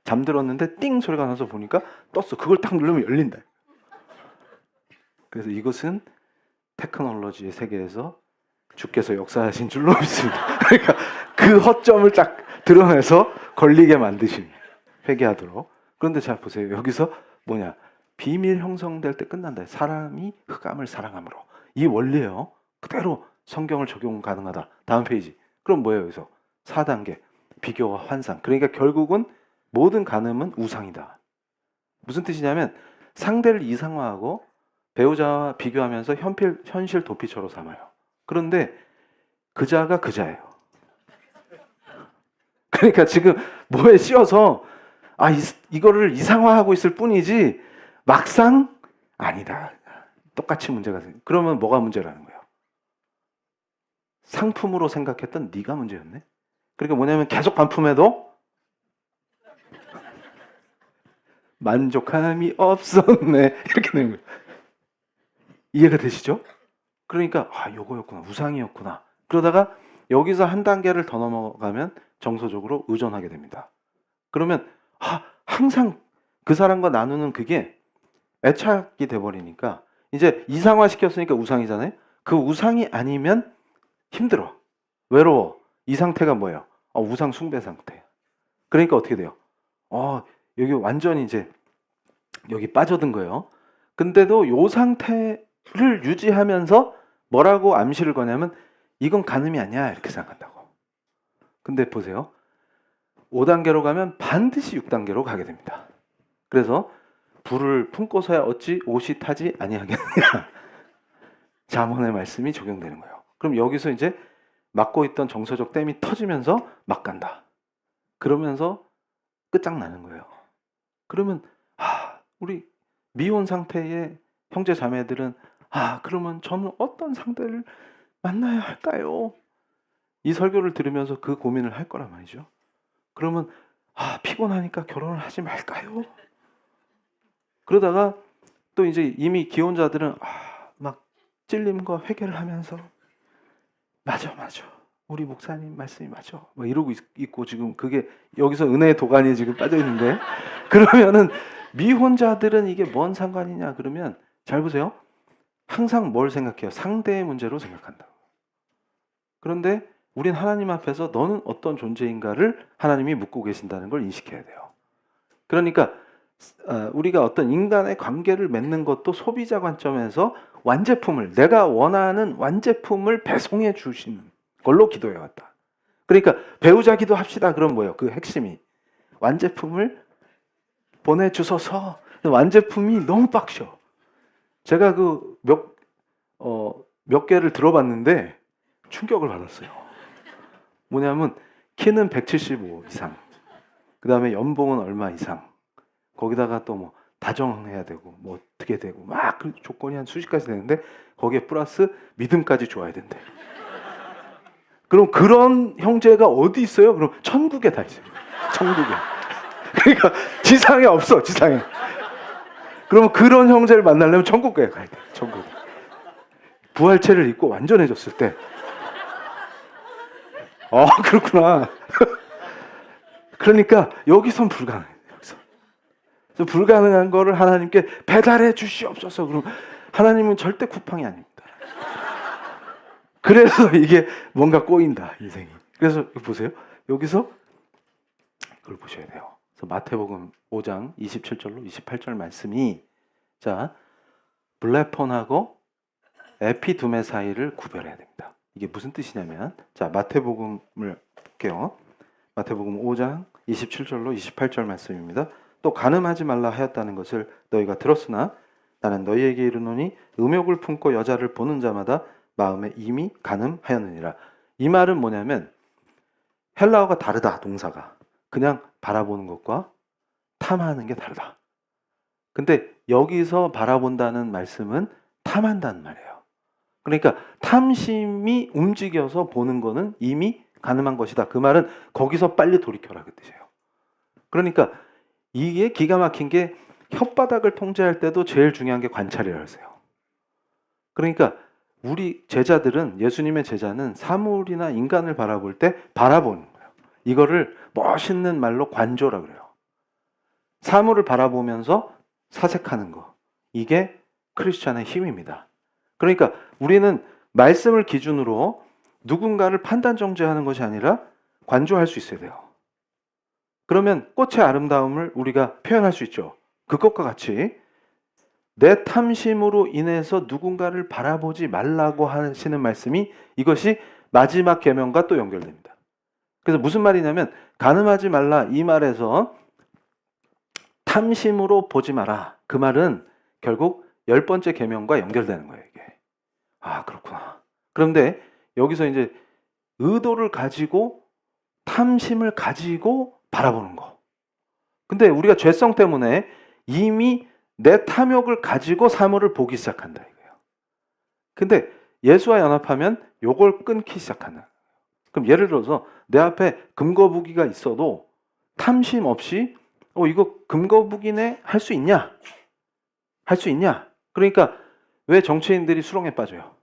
잠들었는데 띵 소리가 나서 보니까 떴어. 그걸 딱 누르면 열린다. 그래서 이것은 테크놀로지의 세계에서 주께서 역사하신 줄로 믿습니다. 그러니까 그 허점을 딱 드러내서 걸리게 만드신 회개하도록. 그런데 잘 보세요. 여기서 뭐냐? 비밀 형성될 때 끝난다. 사람이 흑암을 사랑함으로. 이 원리예요. 그대로 성경을 적용 가능하다. 다음 페이지. 그럼 뭐예요? 여기서 4단계. 비교와 환상. 그러니까 결국은 모든 간음은 우상이다. 무슨 뜻이냐면 상대를 이상화하고 배우자와 비교하면서 현실 도피처로 삼아요. 그런데 그자가 그자예요. 그러니까 지금 뭐에 씌어서 이거를 이상화하고 있을 뿐이지 막상 아니다. 똑같이 문제가 생겨. 그러면 뭐가 문제라는 거예요? 상품으로 생각했던 네가 문제였네. 그러니까 뭐냐면 계속 반품해도 만족함이 없었네. 이렇게 되는 거예요. 이해가 되시죠? 그러니까 요거였구나. 우상이었구나. 그러다가 여기서 한 단계를 더 넘어가면 정서적으로 의존하게 됩니다. 그러면 항상 그 사람과 나누는 그게 애착이 돼버리니까 이제 이상화 시켰으니까 우상이잖아요. 그 우상이 아니면 힘들어. 외로워. 이 상태가 뭐예요? 우상 숭배 상태. 그러니까 어떻게 돼요? 여기 완전히 이제 여기 빠져든 거예요. 근데도 요 상태를 유지하면서 뭐라고 암시를 거냐면 이건 간음이 아니야 이렇게 생각한다고. 근데 보세요. 5단계로 가면 반드시 6단계로 가게 됩니다. 그래서 불을 품고서야 어찌 옷이 타지 아니하겠느냐. 잠언의 말씀이 적용되는 거예요. 그럼 여기서 이제 막고 있던 정서적 댐이 터지면서 막 간다. 그러면서 끝장나는 거예요. 그러면 우리 미혼 상태의 형제 자매들은 그러면 저는 어떤 상대를 만나야 할까요? 이 설교를 들으면서 그 고민을 할 거란 말이죠. 그러면 피곤하니까 결혼을 하지 말까요? 그러다가 또 이제 이미 기혼자들은 막 찔림과 회개를 하면서 맞아 우리 목사님 말씀이 맞아 뭐 이러고 있고 지금 그게 여기서 은혜의 도가니에 지금 빠져 있는데 그러면은 미혼자들은 이게 뭔 상관이냐 그러면 잘 보세요. 항상 뭘 생각해요? 상대의 문제로 생각한다고. 그런데 우린 하나님 앞에서 너는 어떤 존재인가를 하나님이 묻고 계신다는 걸 인식해야 돼요. 그러니까 우리가 어떤 인간의 관계를 맺는 것도 소비자 관점에서 완제품을 내가 원하는 완제품을 배송해 주시는 걸로 기도해 왔다. 그러니까 배우자 기도합시다. 그럼 뭐예요? 그 핵심이 완제품을 보내주소서. 완제품이 너무 빡셔. 제가 그 몇 개를 들어봤는데 충격을 받았어요. 뭐냐면 키는 175 이상, 그 다음에 연봉은 얼마 이상, 거기다가 또 뭐 다정해야 되고 뭐 어떻게 되고 막 그 조건이 한 수십 가지 되는데 거기에 플러스 믿음까지 좋아야 된대. 그럼 그런 형제가 어디 있어요? 그럼 천국에 다 있어요. 천국에. 그러니까 지상에 없어. 지상에. 그러면 그런 형제를 만나려면 천국에 가야 돼. 천국에. 부활체를 입고 완전해졌을 때 그렇구나. 그러니까 여기선 불가능해. 여기서 불가능한 거를 하나님께 배달해 주시옵소서. 그럼 하나님은 절대 쿠팡이 아닙니다. 그래서 이게 뭔가 꼬인다 인생이. 그래서 보세요. 여기서 그걸 보셔야 돼요. 그래서 마태복음 5장 27절로 28절 말씀이 블레폰하고 에피두메 사이를 구별해야 됩니다. 이게 무슨 뜻이냐면 마태복음을 볼게요. 마태복음 5장 27절로 28절 말씀입니다. 또 간음하지 말라 하였다는 것을 너희가 들었으나 나는 너희에게 이르노니 음욕을 품고 여자를 보는 자마다 마음에 이미 간음하였느니라. 이 말은 뭐냐면 헬라어가 다르다. 동사가 그냥 바라보는 것과 탐하는 게 다르다. 근데 여기서 바라본다는 말씀은 탐한다는 말이에요. 그러니까 탐심이 움직여서 보는 거는 이미 가늠한 것이다. 그 말은 거기서 빨리 돌이켜라 그 뜻이에요. 그러니까 이게 기가 막힌 게 혓바닥을 통제할 때도 제일 중요한 게 관찰이라고 했어요. 그러니까 우리 제자들은, 예수님의 제자는 사물이나 인간을 바라볼 때 바라보는 거예요. 이거를 멋있는 말로 관조라 그래요. 사물을 바라보면서 사색하는 거. 이게 크리스찬의 힘입니다. 그러니까 우리는 말씀을 기준으로 누군가를 판단 정죄하는 것이 아니라 관조할 수 있어야 돼요. 그러면 꽃의 아름다움을 우리가 표현할 수 있죠. 그것과 같이 내 탐심으로 인해서 누군가를 바라보지 말라고 하시는 말씀이, 이것이 마지막 계명과 또 연결됩니다. 그래서 무슨 말이냐면 간음하지 말라 이 말에서 탐심으로 보지 마라, 그 말은 결국 10번째 계명과 연결되는 거예요. 이게. 아, 그렇구나. 그런데 여기서 이제 의도를 가지고 탐심을 가지고 바라보는 거. 근데 우리가 죄성 때문에 이미 내 탐욕을 가지고 사물을 보기 시작한다 이거예요. 근데 예수와 연합하면 요걸 끊기 시작하는. 그럼 예를 들어서 내 앞에 금거북이가 있어도 탐심 없이 이거 금거북이네 할 수 있냐? 할 수 있냐? 그러니까 왜 정치인들이 수렁에 빠져요?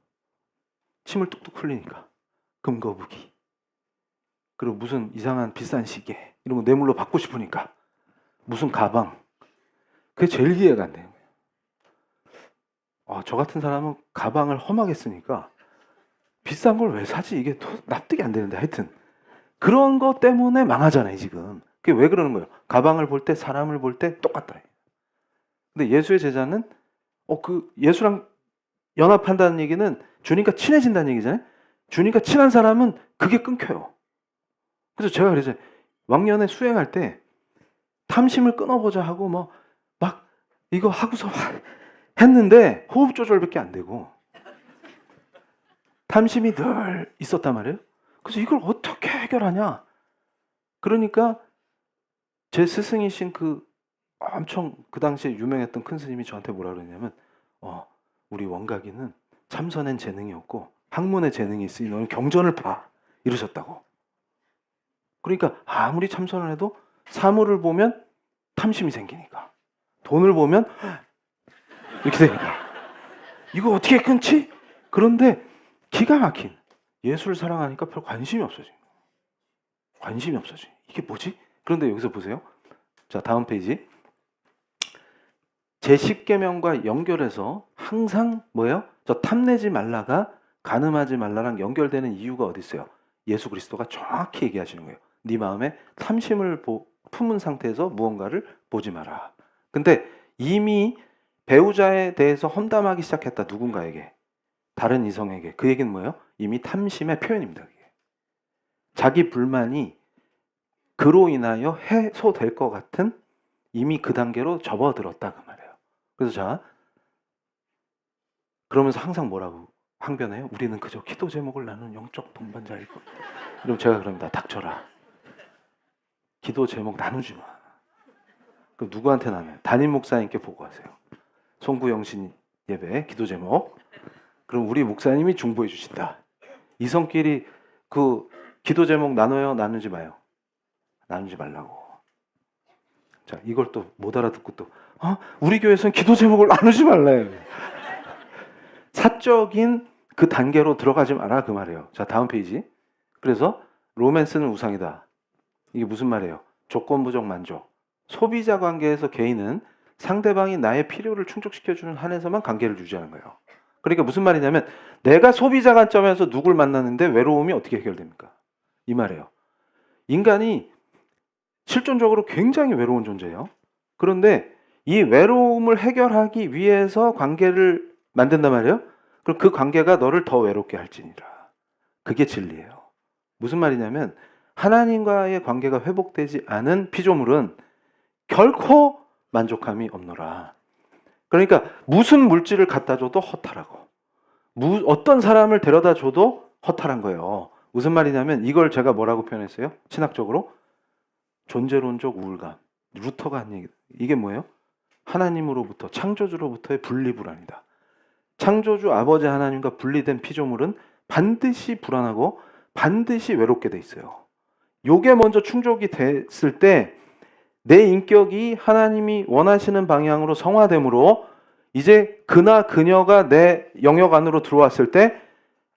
침을 뚝뚝 흘리니까. 금거북이. 그리고 무슨 이상한 비싼 시계 이런 거 뇌물로 받고 싶으니까. 무슨 가방. 그게 제일 이해가 안 돼요. 저 같은 사람은 가방을 험하게 쓰니까 비싼 걸 왜 사지? 이게 납득이 안 되는데, 하여튼 그런 것 때문에 망하잖아요 지금. 그게 왜 그러는 거예요? 가방을 볼 때, 사람을 볼 때 똑같다. 근데 예수의 제자는 예수랑 연합한다는 얘기는 주님과 친해진다는 얘기잖아요. 주님과 친한 사람은 그게 끊겨요. 그래서 제가 그랬어요. 왕년에 수행할 때 탐심을 끊어보자 하고 막 이거 하고서 했는데 호흡 조절밖에 안 되고 탐심이 늘 있었단 말이에요. 그래서 이걸 어떻게 해결하냐? 그러니까 제 스승이신 엄청 그 당시에 유명했던 큰 스님이 저한테 뭐라 그러냐면 우리 원각이는 참선엔 재능이 없고 학문에 재능이 있으니 너는 경전을 봐, 이러셨다고. 그러니까 아무리 참선을 해도 사물을 보면 탐심이 생기니까, 돈을 보면 이렇게 되니까 이거 어떻게 끊지? 그런데 기가 막힌 예수를 사랑하니까 별 관심이 없어진 거예요. 관심이 없어진. 이게 뭐지? 그런데 여기서 보세요. 자, 다음 페이지. 제10계명과 연결해서 항상 뭐예요? 저 탐내지 말라가 간음하지 말라랑 연결되는 이유가 어디 있어요? 예수 그리스도가 정확히 얘기하시는 거예요. 네 마음에 탐심을 품은 상태에서 무언가를 보지 마라. 근데 이미 배우자에 대해서 험담하기 시작했다, 누군가에게, 다른 이성에게. 그 얘기는 뭐예요? 이미 탐심의 표현입니다. 그게. 자기 불만이 그로 인하여 해소될 것 같은 이미 그 단계로 접어들었다 그 말이에요. 그래서 자, 그러면서 항상 뭐라고 항변해요? 우리는 그저 기도 제목을 나누는 영적 동반자일 뿐. 그럼 제가 그럽니다. 닥쳐라. 기도 제목 나누지 마. 그럼 누구한테 나눠요? 담임 목사님께 보고하세요. 송구영신 예배 기도 제목. 그럼 우리 목사님이 중보해 주신다. 이성끼리 그 기도 제목 나눠요? 나누지 마요? 나누지 말라고. 자, 이걸 또 못 알아듣고 또 우리 교회에서는 기도 제목을 나누지 말래요. 사적인 그 단계로 들어가지 마라 그 말이에요. 자, 다음 페이지. 그래서 로맨스는 우상이다. 이게 무슨 말이에요? 조건부적 만족. 소비자 관계에서 개인은 상대방이 나의 필요를 충족시켜주는 한에서만 관계를 유지하는 거예요. 그러니까 무슨 말이냐면 내가 소비자 관점에서 누굴 만나는데 외로움이 어떻게 해결됩니까? 이 말이에요. 인간이 실존적으로 굉장히 외로운 존재예요. 그런데 이 외로움을 해결하기 위해서 관계를 만든단 말이에요. 그럼 그 관계가 너를 더 외롭게 할지니라. 그게 진리예요. 무슨 말이냐면 하나님과의 관계가 회복되지 않은 피조물은 결코 만족함이 없노라. 그러니까 무슨 물질을 갖다 줘도 허탈하고 어떤 사람을 데려다 줘도 허탈한 거예요. 무슨 말이냐면 이걸 제가 뭐라고 표현했어요? 신학적으로 존재론적 우울감. 루터가 한 얘기. 이게 뭐예요? 하나님으로부터, 창조주로부터의 분리불안이다. 창조주 아버지 하나님과 분리된 피조물은 반드시 불안하고 반드시 외롭게 돼 있어요. 요게 먼저 충족이 됐을 때 내 인격이 하나님이 원하시는 방향으로 성화됨으로 이제 그나 그녀가 내 영역 안으로 들어왔을 때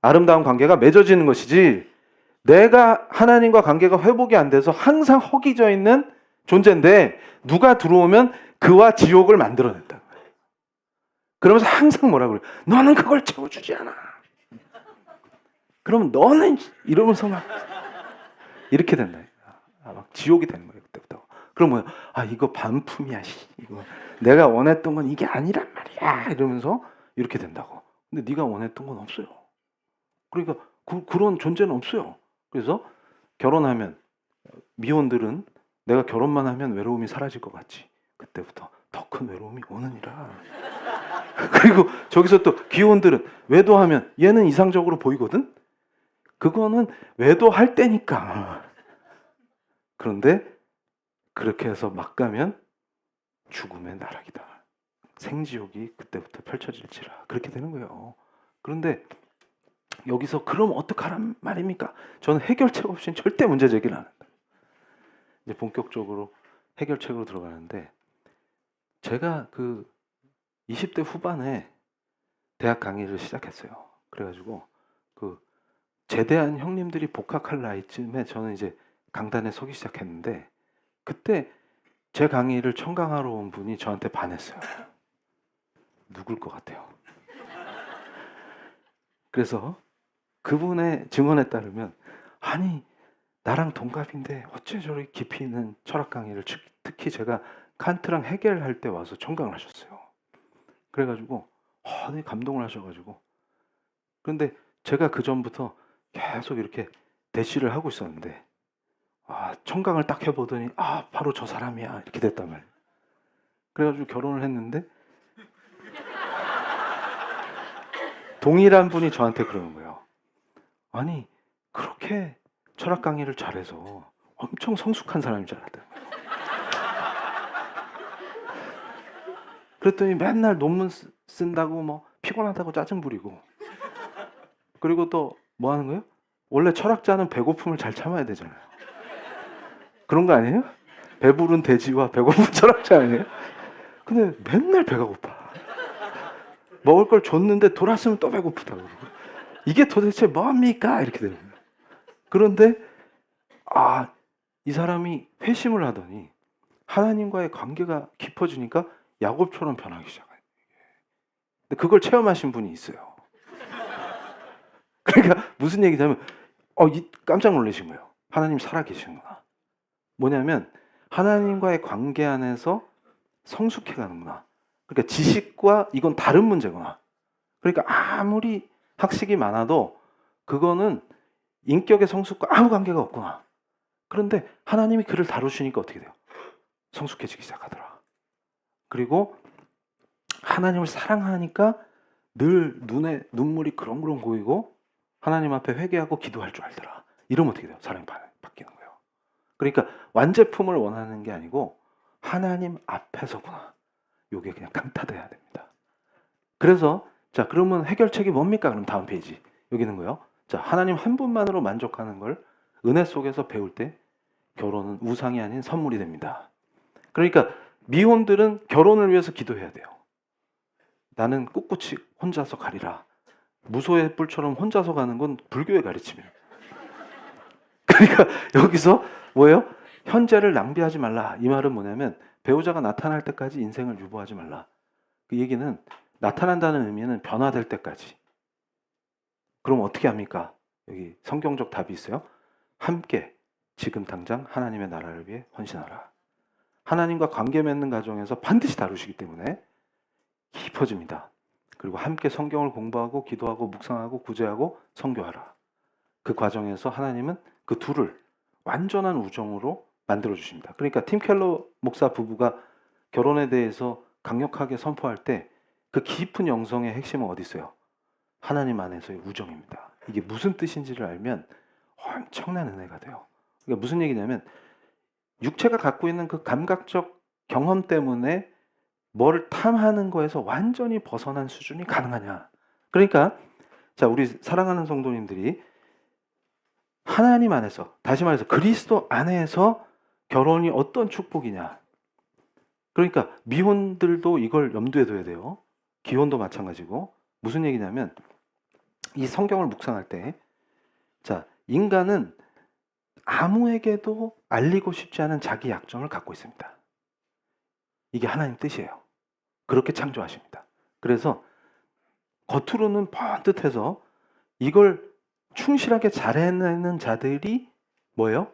아름다운 관계가 맺어지는 것이지, 내가 하나님과 관계가 회복이 안 돼서 항상 허기져 있는 존재인데 누가 들어오면 그와 지옥을 만들어낸다. 그러면서 항상 뭐라 그래? 너는 그걸 채워주지 않아. 그러면 너는 이러면서 막 이렇게 된다. 막 지옥이 되는 거예요, 그때부터. 그럼 뭐야? 아, 이거 반품이야. 이거 내가 원했던 건 이게 아니란 말이야. 이러면서 이렇게 된다고. 근데 네가 원했던 건 없어요. 그러니까 그런 존재는 없어요. 그래서 결혼하면, 미혼들은 내가 결혼만 하면 외로움이 사라질 것 같지. 그때부터 더 큰 외로움이 오느니라. 그리고 저기서 또 귀혼들은 외도하면 얘는 이상적으로 보이거든? 그거는 외도할 때니까. 그런데 그렇게 해서 막 가면 죽음의 나락이다. 생지옥이 그때부터 펼쳐질지라. 그렇게 되는 거예요. 그런데 여기서 그럼 어떡하란 말입니까? 저는 해결책 없이는 절대 문제 제기를 안 한다. 이제 본격적으로 해결책으로 들어가는데, 제가 그 20대 후반에 대학 강의를 시작했어요. 그래가지고 그 제대한 형님들이 복학할 나이쯤에 저는 이제 강단에 서기 시작했는데, 그때 제 강의를 청강하러 온 분이 저한테 반했어요. 누굴 것 같아요? 그래서 그분의 증언에 따르면, 아니 나랑 동갑인데 어째 저렇게 깊이 있는 철학 강의를, 특히 제가 칸트랑 헤겔 때 와서 청강을 하셨어요. 그래가지고 되게 감동을 하셔가지고, 그런데 제가 그 전부터 계속 이렇게 대시를 하고 있었는데, 청강을 딱 해보더니 바로 저 사람이야 이렇게 됐단 말이에요. 그래가지고 결혼을 했는데 동일한 분이 저한테 그러는 거예요. 아니 그렇게 철학 강의를 잘해서 엄청 성숙한 사람인 줄 알았다. 그랬더니 맨날 논문 쓴다고 뭐 피곤하다고 짜증 부리고, 그리고 또 뭐 하는 거예요? 원래 철학자는 배고픔을 잘 참아야 되잖아요. 그런 거 아니에요? 배부른 돼지와 배고픈 철학자 아니에요? 근데 맨날 배가 고파. 먹을 걸 줬는데 돌았으면 또 배고프다고. 이게 도대체 뭡니까? 이렇게 되는 거예요. 그런데 이 사람이 회심을 하더니 하나님과의 관계가 깊어지니까 야곱처럼 변하기 시작해요. 근데 그걸 체험하신 분이 있어요. 그러니까 무슨 얘기냐면 깜짝 놀라신 거예요. 하나님 살아계시는구나. 뭐냐면 하나님과의 관계 안에서 성숙해 가는구나. 그러니까 지식과 이건 다른 문제구나. 그러니까 아무리 학식이 많아도 그거는 인격의 성숙과 아무 관계가 없구나. 그런데 하나님이 그를 다루시니까 어떻게 돼요? 성숙해지기 시작하더라. 그리고 하나님을 사랑하니까 늘 눈에 눈물이 그렁그렁 고이고 하나님 앞에 회개하고 기도할 줄 알더라. 이러면 어떻게 돼요? 사람이 바뀌는 거예요. 그러니까 완제품을 원하는 게 아니고 하나님 앞에서구나. 요게 그냥 강타돼야 됩니다. 그래서 자, 그러면 해결책이 뭡니까? 그럼 다음 페이지. 여기 있는 거요. 자, 하나님 한 분만으로 만족하는 걸 은혜 속에서 배울 때 결혼은 우상이 아닌 선물이 됩니다. 그러니까 미혼들은 결혼을 위해서 기도해야 돼요. 나는 꿋꿋이 혼자서 가리라. 무소의 뿔처럼 혼자서 가는 건 불교의 가르침이에요. 그러니까 여기서 뭐예요? 현재를 낭비하지 말라. 이 말은 뭐냐면 배우자가 나타날 때까지 인생을 유보하지 말라. 그 얘기는 나타난다는 의미는 변화될 때까지. 그럼 어떻게 합니까? 여기 성경적 답이 있어요. 함께 지금 당장 하나님의 나라를 위해 헌신하라. 하나님과 관계 맺는 과정에서 반드시 다루시기 때문에 깊어집니다. 그리고 함께 성경을 공부하고 기도하고 묵상하고 구제하고 선교하라. 그 과정에서 하나님은 그 둘을 완전한 우정으로 만들어 주십니다. 그러니까 팀 켈러 목사 부부가 결혼에 대해서 강력하게 선포할 때 그 깊은 영성의 핵심은 어디 있어요? 하나님 안에서의 우정입니다. 이게 무슨 뜻인지를 알면 엄청난 은혜가 돼요. 그러니까 무슨 얘기냐면 육체가 갖고 있는 그 감각적 경험 때문에 뭐를 탐하는 거에서 완전히 벗어난 수준이 가능하냐. 그러니까 자, 우리 사랑하는 성도님들이 하나님 안에서, 다시 말해서 그리스도 안에서 결혼이 어떤 축복이냐. 그러니까 미혼들도 이걸 염두에 둬야 돼요. 기혼도 마찬가지고. 무슨 얘기냐면 이 성경을 묵상할 때, 자, 인간은 아무에게도 알리고 싶지 않은 자기 약점을 갖고 있습니다. 이게 하나님 뜻이에요. 그렇게 창조하십니다. 그래서 겉으로는 번듯해서 이걸 충실하게 잘해내는 자들이 뭐예요?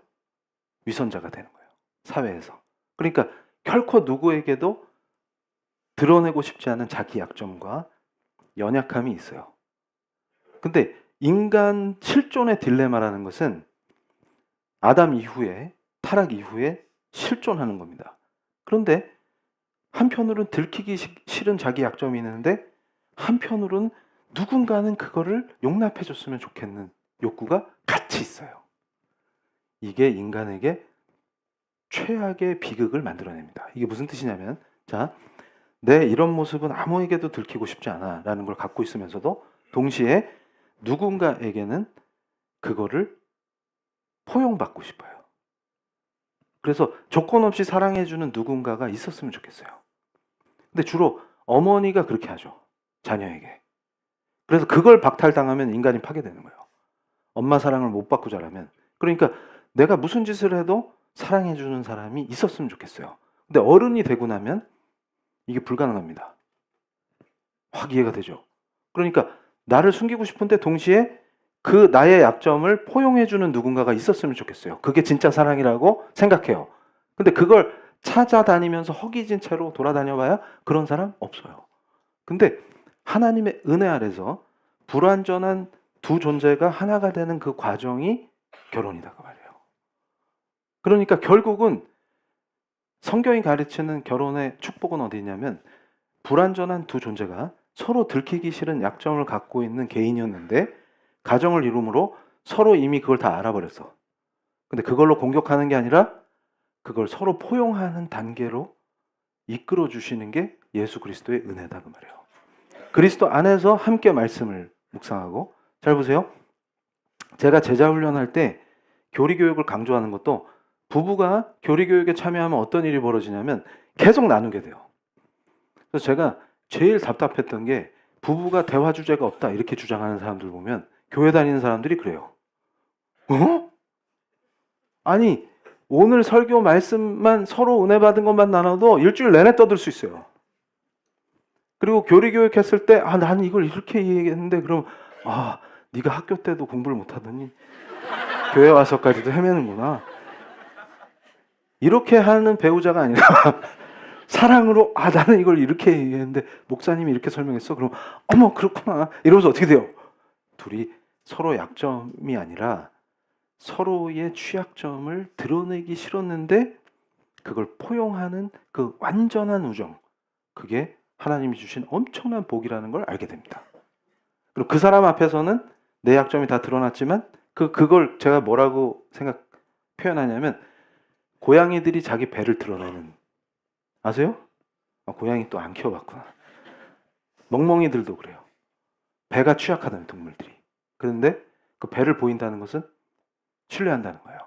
위선자가 되는 거예요. 사회에서. 그러니까 결코 누구에게도 드러내고 싶지 않은 자기 약점과 연약함이 있어요. 근데 인간 실존의 딜레마라는 것은 아담 이후에, 타락 이후에 실존하는 겁니다. 그런데 한편으로는 들키기 싫은 자기 약점이 있는데 한편으로는 누군가는 그거를 용납해 줬으면 좋겠는 욕구가 같이 있어요. 이게 인간에게 최악의 비극을 만들어냅니다. 이게 무슨 뜻이냐면, 자, 내 이런 모습은 아무에게도 들키고 싶지 않아 라는 걸 갖고 있으면서도 동시에 누군가에게는 그거를 포용받고 싶어요. 그래서 조건 없이 사랑해주는 누군가가 있었으면 좋겠어요. 근데 주로 어머니가 그렇게 하죠. 자녀에게. 그래서 그걸 박탈당하면 인간이 파괴되는 거예요. 엄마 사랑을 못 받고 자라면. 그러니까 내가 무슨 짓을 해도 사랑해주는 사람이 있었으면 좋겠어요. 근데 어른이 되고 나면 이게 불가능합니다. 확 이해가 되죠. 그러니까 나를 숨기고 싶은데 동시에 그 나의 약점을 포용해주는 누군가가 있었으면 좋겠어요. 그게 진짜 사랑이라고 생각해요. 근데 그걸 찾아다니면서 허기진 채로 돌아다녀봐야 그런 사람 없어요. 근데 하나님의 은혜 아래서 불완전한 두 존재가 하나가 되는 그 과정이 결혼이다 그 말이에요. 그러니까 결국은 성경이 가르치는 결혼의 축복은 어디 있냐면, 불완전한 두 존재가 서로 들키기 싫은 약점을 갖고 있는 개인이었는데 가정을 이룸으로 서로 이미 그걸 다 알아버렸어. 근데 그걸로 공격하는 게 아니라 그걸 서로 포용하는 단계로 이끌어 주시는 게 예수 그리스도의 은혜다 그 말이에요. 그리스도 안에서 함께 말씀을 묵상하고, 잘 보세요. 제가 제자 훈련할 때 교리 교육을 강조하는 것도 부부가 교리 교육에 참여하면 어떤 일이 벌어지냐면 계속 나누게 돼요. 그래서 제가 제일 답답했던 게, 부부가 대화 주제가 없다 이렇게 주장하는 사람들 보면 교회 다니는 사람들이 그래요. 어? 아니, 오늘 설교 말씀만 서로 은혜 받은 것만 나눠도 일주일 내내 떠들 수 있어요. 그리고 교리 교육했을 때, 나는 이걸 이렇게 얘기했는데, 그럼 네가 학교 때도 공부를 못하더니 교회 와서까지도 헤매는구나. 이렇게 하는 배우자가 아니라 사랑으로 나는 이걸 이렇게 얘기했는데 목사님이 이렇게 설명했어. 그럼 어머 그렇구나 이러면서 어떻게 돼요? 둘이 서로 약점이 아니라 서로의 취약점을 드러내기 싫었는데 그걸 포용하는 그 완전한 우정, 그게 하나님이 주신 엄청난 복이라는 걸 알게 됩니다. 그리고 그 사람 앞에서는 내 약점이 다 드러났지만 그걸 제가 뭐라고 표현하냐면, 고양이들이 자기 배를 드러내는, 아세요? 고양이 또 안 키워봤구나. 멍멍이들도 그래요. 배가 취약하다는 동물들이. 그런데 그 배를 보인다는 것은 신뢰한다는 거예요.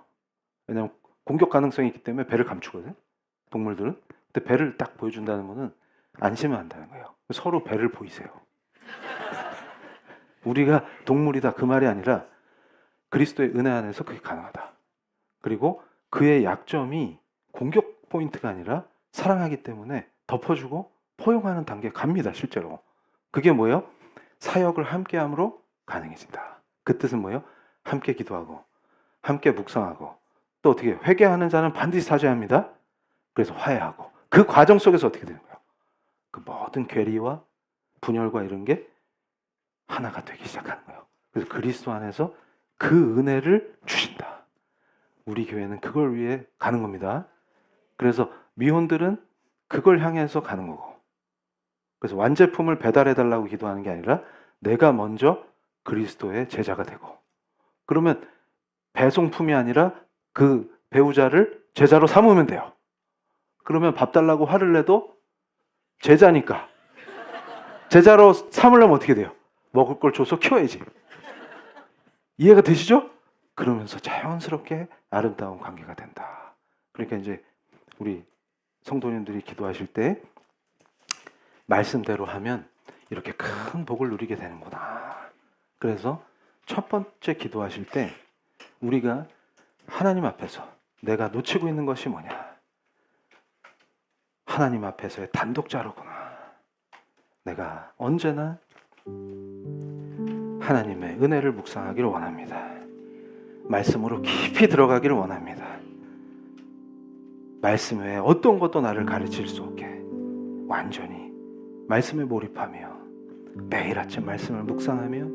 왜냐하면 공격 가능성이 있기 때문에 배를 감추거든, 동물들은. 근데 배를 딱 보여준다는 것은 안심을 한다는 거예요. 서로 배를 보이세요. 우리가 동물이다 그 말이 아니라 그리스도의 은혜 안에서 그게 가능하다. 그리고 그의 약점이 공격 포인트가 아니라 사랑하기 때문에 덮어주고 포용하는 단계에 갑니다. 실제로. 그게 뭐예요? 사역을 함께함으로 가능해진다. 그 뜻은 뭐예요? 함께 기도하고 함께 묵상하고, 또 어떻게 회개하는 자는 반드시 사죄합니다. 그래서 화해하고, 그 과정 속에서 어떻게 되는 거예요? 그 모든 괴리와 분열과 이런 게 하나가 되기 시작하는 거예요. 그래서 그리스도 안에서 그 은혜를 주신다. 우리 교회는 그걸 위해 가는 겁니다. 그래서 미혼들은 그걸 향해서 가는 거고, 그래서 완제품을 배달해달라고 기도하는 게 아니라 내가 먼저 그리스도의 제자가 되고, 그러면 배송품이 아니라 그 배우자를 제자로 삼으면 돼요. 그러면 밥 달라고 화를 내도 제자니까. 제자로 삼으려면 어떻게 돼요? 먹을 걸 줘서 키워야지. 이해가 되시죠? 그러면서 자연스럽게 아름다운 관계가 된다. 그러니까 이제 우리 성도님들이 기도하실 때 말씀대로 하면 이렇게 큰 복을 누리게 되는구나. 그래서 첫 번째 기도하실 때 우리가 하나님 앞에서 내가 놓치고 있는 것이 뭐냐? 하나님 앞에서의 단독자로구나. 내가 언제나 하나님의 은혜를 묵상하기를 원합니다. 말씀으로 깊이 들어가기를 원합니다. 말씀 외에 어떤 것도 나를 가르칠 수 없게 완전히 말씀에 몰입하며 매일 아침 말씀을 묵상하며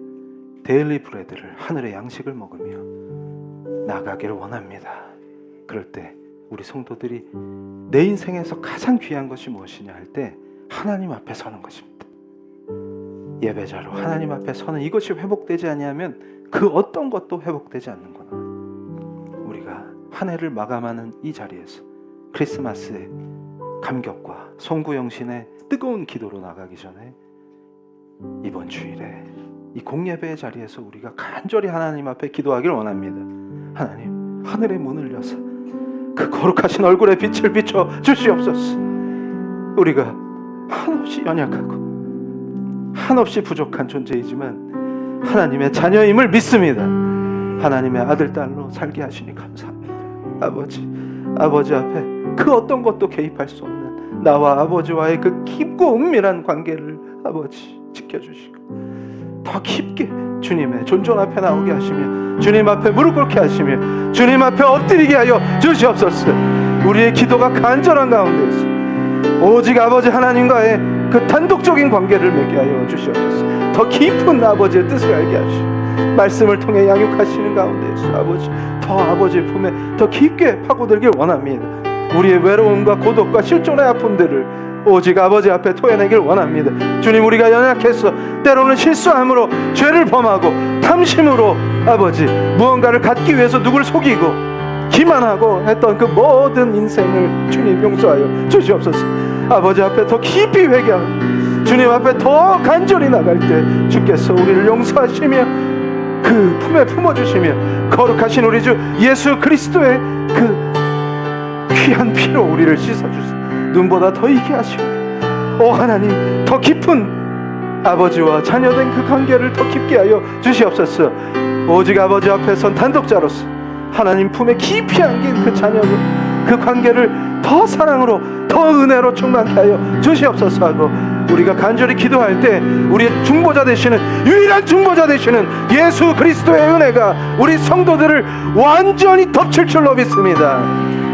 데일리 브레드를, 하늘의 양식을 먹으며 나가기를 원합니다. 그럴 때 우리 성도들이 내 인생에서 가장 귀한 것이 무엇이냐 할 때 하나님 앞에 서는 것입니다. 예배자로 하나님 앞에 서는 이것이 회복되지 아니하면 그 어떤 것도 회복되지 않는구나. 우리가 한 해를 마감하는 이 자리에서 크리스마스의 감격과 송구영신의 뜨거운 기도로 나가기 전에 이번 주일에 이 공예배의 자리에서 우리가 간절히 하나님 앞에 기도하기를 원합니다. 하나님, 하늘의 문을 여사 그 거룩하신 얼굴에 빛을 비춰 주시옵소서. 우리가 한없이 연약하고 한없이 부족한 존재이지만 하나님의 자녀임을 믿습니다. 하나님의 아들, 딸로 살게 하시니 감사합니다. 아버지 앞에 그 어떤 것도 개입할 수 없는 나와 아버지와의 그 깊고 은밀한 관계를 아버지 지켜주시고 더 깊게 주님의 존존 앞에 나오게 하시며 주님 앞에 무릎 꿇게 하시며 주님 앞에 엎드리게 하여 주시옵소서. 우리의 기도가 간절한 가운데서 오직 아버지 하나님과의 그 단독적인 관계를 맺게 하여 주시옵소서. 더 깊은 아버지의 뜻을 알게 하시고 말씀을 통해 양육하시는 가운데서 아버지 더 아버지의 품에 더 깊게 파고들길 원합니다. 우리의 외로움과 고독과 실존의 아픔들을 오직 아버지 앞에 토해내길 원합니다. 주님, 우리가 연약해서 때로는 실수함으로 죄를 범하고 탐심으로 아버지 무언가를 갖기 위해서 누구를 속이고 기만하고 했던 그 모든 인생을 주님 용서하여 주시옵소서. 아버지 앞에 더 깊이 회개하고 주님 앞에 더 간절히 나갈 때 주께서 우리를 용서하시며 그 품에 품어주시며 거룩하신 우리 주 예수 그리스도의 그 귀한 피로 우리를 씻어주세요. 눈보다 더 익게 하시고 오 하나님, 더 깊은 아버지와 자녀된 그 관계를 더 깊게 하여 주시옵소서. 오직 아버지 앞에 선 단독자로서 하나님 품에 깊이 안긴 그 자녀로 그 관계를 더 사랑으로 더 은혜로 충만케 하여 주시옵소서 하고 우리가 간절히 기도할 때 우리의 중보자 되시는 유일한 중보자 되시는 예수 그리스도의 은혜가 우리 성도들을 완전히 덮칠 줄로 믿습니다.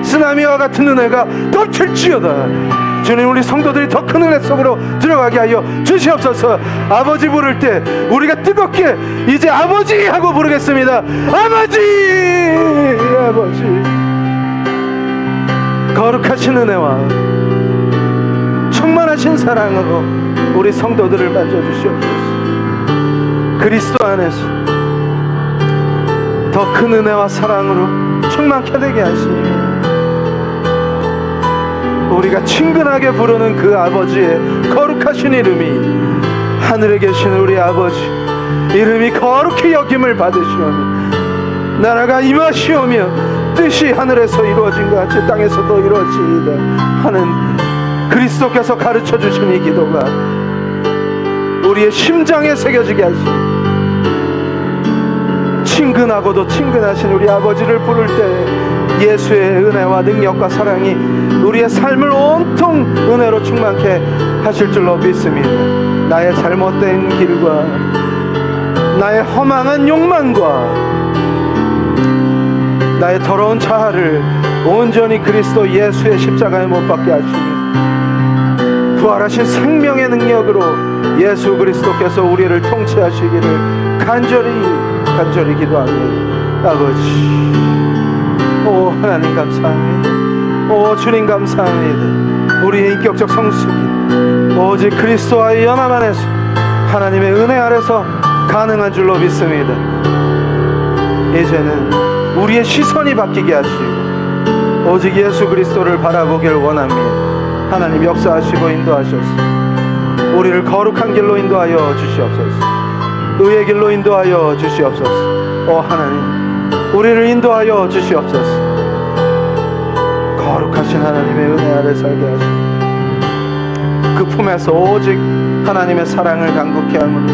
쓰나미와 같은 은혜가 덮칠지어다. 주님, 우리 성도들이 더 큰 은혜 속으로 들어가게 하여 주시옵소서. 아버지 부를 때 우리가 뜨겁게 이제 아버지 하고 부르겠습니다. 아버지, 아버지. 거룩하신 은혜와 충만하신 사랑으로 우리 성도들을 만져주시옵소서. 그리스도 안에서 더 큰 은혜와 사랑으로 충만케 되게 하시니 우리가 친근하게 부르는 그 아버지의 거룩하신 이름이 하늘에 계신 우리 아버지 이름이 거룩히 여김을 받으시오며 나라가 임하시오며 뜻이 하늘에서 이루어진 것 같이 땅에서도 이루어지이다 하는 그리스도께서 가르쳐 주신 이 기도가 우리의 심장에 새겨지게 하시니 친근하고도 친근하신 우리 아버지를 부를 때 예수의 은혜와 능력과 사랑이 우리의 삶을 온통 은혜로 충만케 하실 줄로 믿습니다. 나의 잘못된 길과 나의 허망한 욕망과 나의 더러운 자아를 온전히 그리스도 예수의 십자가에 못 박게 하시니 부활하신 생명의 능력으로 예수 그리스도께서 우리를 통치하시기를 간절히 기도합니다. 아버지, 오 하나님 감사합니다. 오 주님 감사합니다. 우리의 인격적 성숙이 오직 그리스도와의 연합 안에서 하나님의 은혜 아래서 가능한 줄로 믿습니다. 이제는 우리의 시선이 바뀌게 하시고 오직 예수 그리스도를 바라보길 원합니다. 하나님 역사하시고 인도하셔서 우리를 거룩한 길로 인도하여 주시옵소서. 의의 길로 인도하여 주시옵소서. 하나님, 우리를 인도하여 주시옵소서. 거룩하신 하나님의 은혜 아래 살게 하시고 그 품에서 오직 하나님의 사랑을 간구케 함으로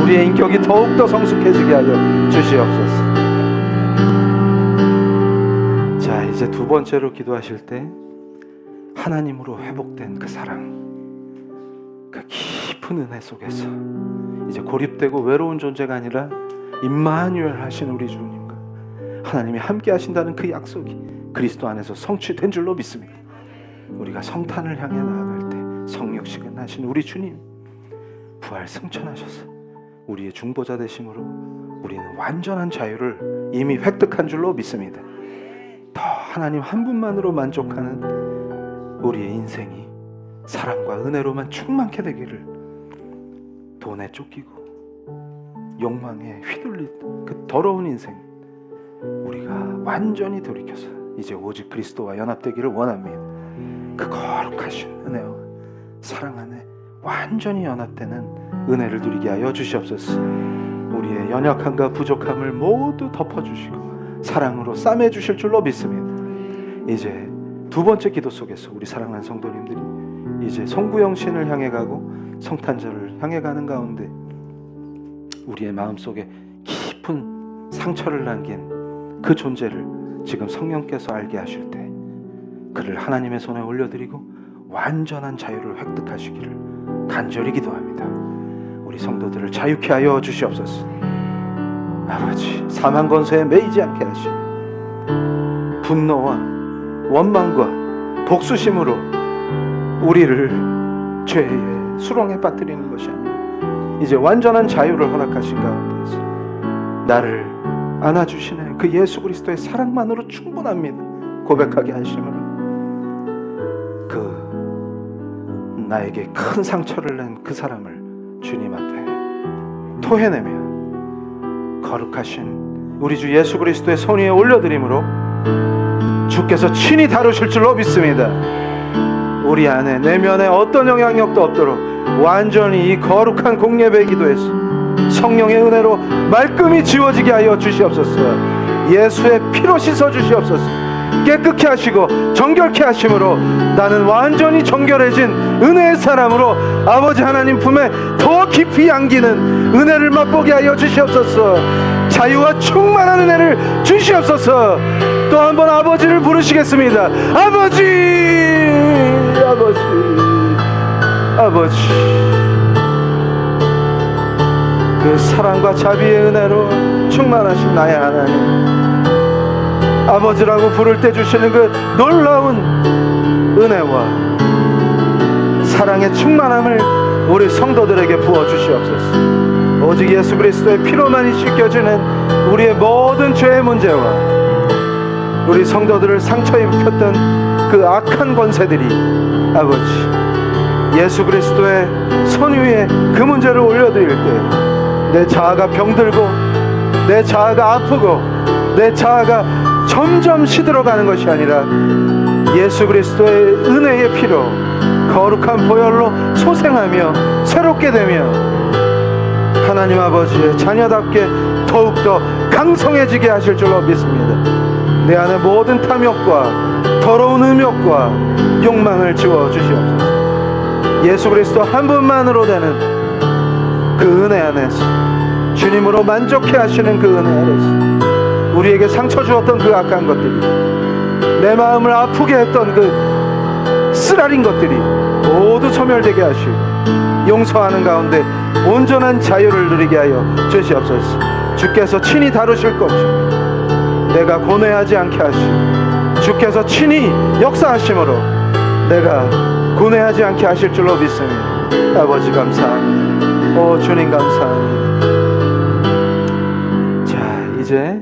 우리의 인격이 더욱더 성숙해지게 하여 주시옵소서. 자, 이제 두 번째로 기도하실 때 하나님으로 회복된 그 사랑, 그 깊은 은혜 속에서 이제 고립되고 외로운 존재가 아니라 임마누엘 하신 우리 주님과 하나님이 함께 하신다는 그 약속이 그리스도 안에서 성취된 줄로 믿습니다. 우리가 성탄을 향해 나아갈 때 성육식은 하신 우리 주님 부활 승천하셔서 우리의 중보자 되심으로 우리는 완전한 자유를 이미 획득한 줄로 믿습니다. 더 하나님 한 분만으로 만족하는 우리의 인생이 사랑과 은혜로만 충만케 되기를, 돈에 쫓기고 욕망에 휘둘린 그 더러운 인생 우리가 완전히 돌이켜서 이제 오직 그리스도와 연합되기를 원합니다. 그 거룩하신 은혜와 사랑 안에 완전히 연합되는 은혜를 누리게 하여 주시옵소서. 우리의 연약함과 부족함을 모두 덮어주시고 사랑으로 싸매주실 줄로 믿습니다. 이제 두 번째 기도 속에서 우리 사랑하는 성도님들이 이제 성구영신을 향해 가고 성탄절을 향해 가는 가운데 우리의 마음속에 깊은 상처를 남긴 그 존재를 지금 성령께서 알게 하실 때 그를 하나님의 손에 올려드리고 완전한 자유를 획득하시기를 간절히 기도합니다. 우리 성도들을 자유케 하여 주시옵소서. 아버지, 사망 권세에 매이지 않게 하시고 분노와 원망과 복수심으로 우리를 죄의 수렁에 빠뜨리는 것이 아니라 이제 완전한 자유를 허락하신 가운데서 나를 안아주시는 그 예수 그리스도의 사랑만으로 충분합니다 고백하게 하심으로 그 나에게 큰 상처를 낸 그 사람을 주님 앞에 토해내며 거룩하신 우리 주 예수 그리스도의 손 위에 올려드림으로 주께서 친히 다루실 줄로 믿습니다. 우리 안에 내면에 어떤 영향력도 없도록 완전히 이 거룩한 공예배 기도에서 성령의 은혜로 말끔히 지워지게 하여 주시옵소서. 예수의 피로 씻어 주시옵소서. 깨끗게 하시고 정결케 하심으로 나는 완전히 정결해진 은혜의 사람으로 아버지 하나님 품에 더 깊이 안기는 은혜를 맛보게 하여 주시옵소서. 자유와 충만한 은혜를 주시옵소서. 또 한 번 아버지를 부르시겠습니다. 아버지, 아버지, 아버지. 그 사랑과 자비의 은혜로 충만하신 나의 하나님, 아버지라고 부를 때 주시는 그 놀라운 은혜와 사랑의 충만함을 우리 성도들에게 부어주시옵소서. 오직 예수 그리스도의 피로만이 씻겨지는 우리의 모든 죄의 문제와 우리 성도들을 상처 입혔던 그 악한 권세들이 아버지 예수 그리스도의 손 위에 그 문제를 올려드릴 때 내 자아가 병들고 내 자아가 아프고 내 자아가 점점 시들어가는 것이 아니라 예수 그리스도의 은혜의 피로 거룩한 보혈로 소생하며 새롭게 되며 하나님 아버지의 자녀답게 더욱더 강성해지게 하실 줄로 믿습니다. 내 안에 모든 탐욕과 더러운 음욕과 욕망을 지워주시옵소서. 예수 그리스도 한 분만으로 되는 그 은혜 안에서 주님으로 만족해 하시는 그 은혜 안에서 우리에게 상처 주었던 그 악한 것들이 내 마음을 아프게 했던 그 쓰라린 것들이 모두 소멸되게 하시고 용서하는 가운데 온전한 자유를 누리게 하여 주시옵소서. 주께서 친히 다루실 것입니다. 내가 고뇌하지 않게 하시고 주께서 친히 역사하심으로 내가 고뇌하지 않게 하실 줄로 믿습니다. 아버지 감사합니다. 오 주님 감사합니다. 자, 이제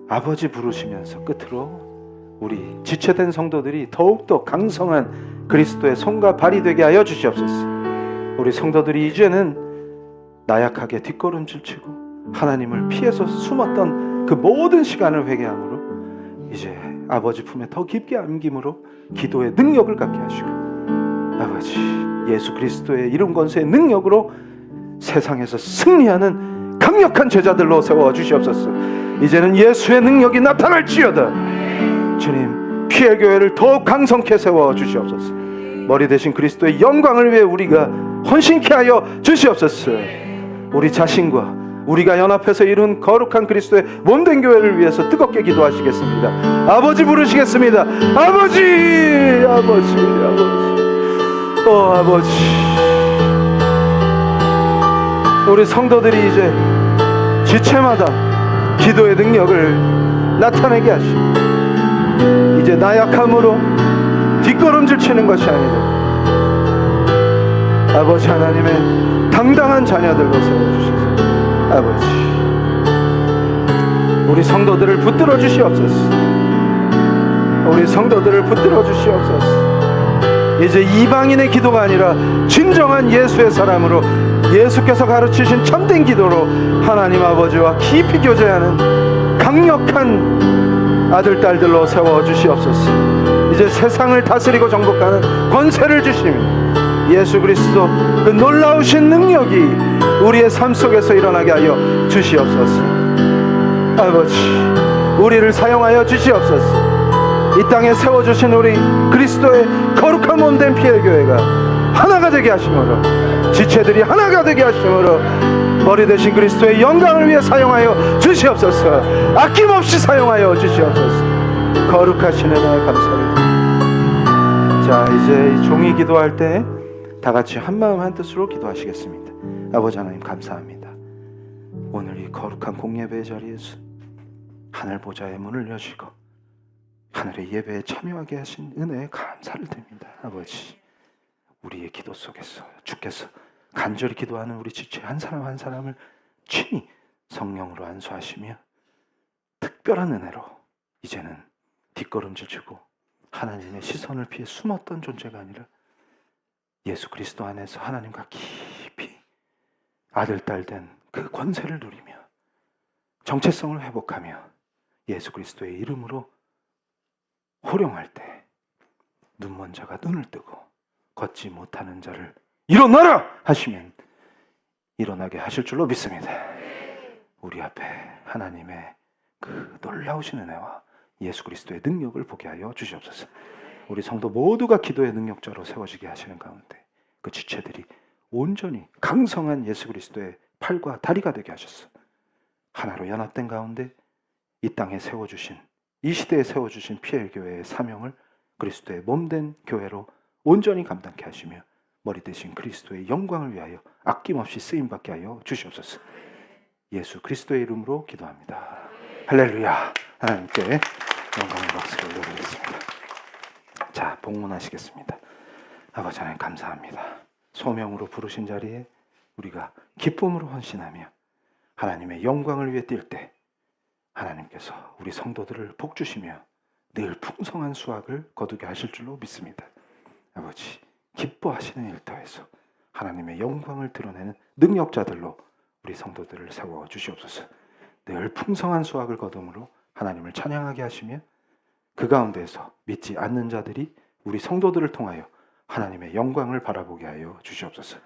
아버지 부르시면서 끝으로 우리 지체된 성도들이 더욱더 강성한 그리스도의 손과 발이 되게 하여 주시옵소서. 우리 성도들이 이제는 나약하게 뒷걸음질치고 하나님을 피해서 숨었던 그 모든 시간을 회개함으로 이제 아버지 품에 더 깊게 안김으로 기도의 능력을 갖게 하시고, 아버지 예수 그리스도의 이름 권세의 능력으로 세상에서 승리하는 강력한 제자들로 세워주시옵소서. 이제는 예수의 능력이 나타날지어다. 주님, 피엘교회를 더욱 강성케 세워주시옵소서. 머리 대신 그리스도의 영광을 위해 우리가 헌신케 하여 주시옵소서. 우리 자신과 우리가 연합해서 이룬 거룩한 그리스도의 몸된 교회를 위해서 뜨겁게 기도하시겠습니다. 아버지 부르시겠습니다. 아버지, 아버지, 아버지, 아버지. 우리 성도들이 이제 지체마다 기도의 능력을 나타내게 하시고, 이제 나약함으로 뒷걸음질 치는 것이 아니라 아버지 하나님의 당당한 자녀들로 세워주셔서, 아버지 우리 성도들을 붙들어 주시옵소서. 우리 성도들을 붙들어 주시옵소서. 이제 이방인의 기도가 아니라 진정한 예수의 사람으로, 예수께서 가르치신 참된 기도로 하나님 아버지와 깊이 교제하는 강력한 아들 딸들로 세워주시옵소서. 이제 세상을 다스리고 정복하는 권세를 주시며 예수 그리스도 그 놀라우신 능력이 우리의 삶 속에서 일어나게 하여 주시옵소서. 아버지, 우리를 사용하여 주시옵소서. 이 땅에 세워주신 우리 그리스도의 거룩한 몸된 피엘교회가 하나가 되게 하심으로, 지체들이 하나가 되게 하심으로 머리 대신 그리스도의 영광을 위해 사용하여 주시옵소서. 아낌없이 사용하여 주시옵소서. 거룩하신 은혜에 감사를 드립니다. 자, 이제 종이 기도할 때 다 같이 한마음 한뜻으로 기도하시겠습니다. 아버지 하나님 감사합니다. 오늘 이 거룩한 공예배의 자리에서 하늘 보좌의 문을 여시고 하늘의 예배에 참여하게 하신 은혜에 감사를 드립니다. 아버지, 우리의 기도 속에서 주께서 간절히 기도하는 우리 지체 한 사람 한 사람을 친히 성령으로 안수하시며 특별한 은혜로 이제는 뒷걸음질 치고 하나님의 시선을 피해 숨었던 존재가 아니라 예수 그리스도 안에서 하나님과 깊이 아들 딸 된 그 권세를 누리며 정체성을 회복하며 예수 그리스도의 이름으로 호령할 때 눈먼 자가 눈을 뜨고 걷지 못하는 자를 일어나라 하시면 일어나게 하실 줄로 믿습니다. 우리 앞에 하나님의 그 놀라우신 은혜와 예수 그리스도의 능력을 보게 하여 주시옵소서. 우리 성도 모두가 기도의 능력자로 세워지게 하시는 가운데 그 지체들이 온전히 강성한 예수 그리스도의 팔과 다리가 되게 하셨어. 하나로 연합된 가운데 이 땅에 세워주신, 이 시대에 세워주신 피엘교회의 사명을 그리스도의 몸된 교회로 온전히 감당케 하시며 머리 대신 그리스도의 영광을 위하여 아낌없이 쓰임받게 하여 주시옵소서. 예수 그리스도의 이름으로 기도합니다. 할렐루야. 하나님께 영광의 박수를 올려드리겠습니다. 자, 복문하시겠습니다. 아버지 하나님 감사합니다. 소명으로 부르신 자리에 우리가 기쁨으로 헌신하며 하나님의 영광을 위해 뛸 때 하나님께서 우리 성도들을 복주시며 늘 풍성한 수확을 거두게 하실 줄로 믿습니다. 아버지, 기뻐하시는 일터에서 하나님의 영광을 드러내는 능력자들로 우리 성도들을 세워 주시옵소서. 늘 풍성한 수확을 거둠으로 하나님을 찬양하게 하시며 그 가운데에서 믿지 않는 자들이 우리 성도들을 통하여 하나님의 영광을 바라보게 하여 주시옵소서.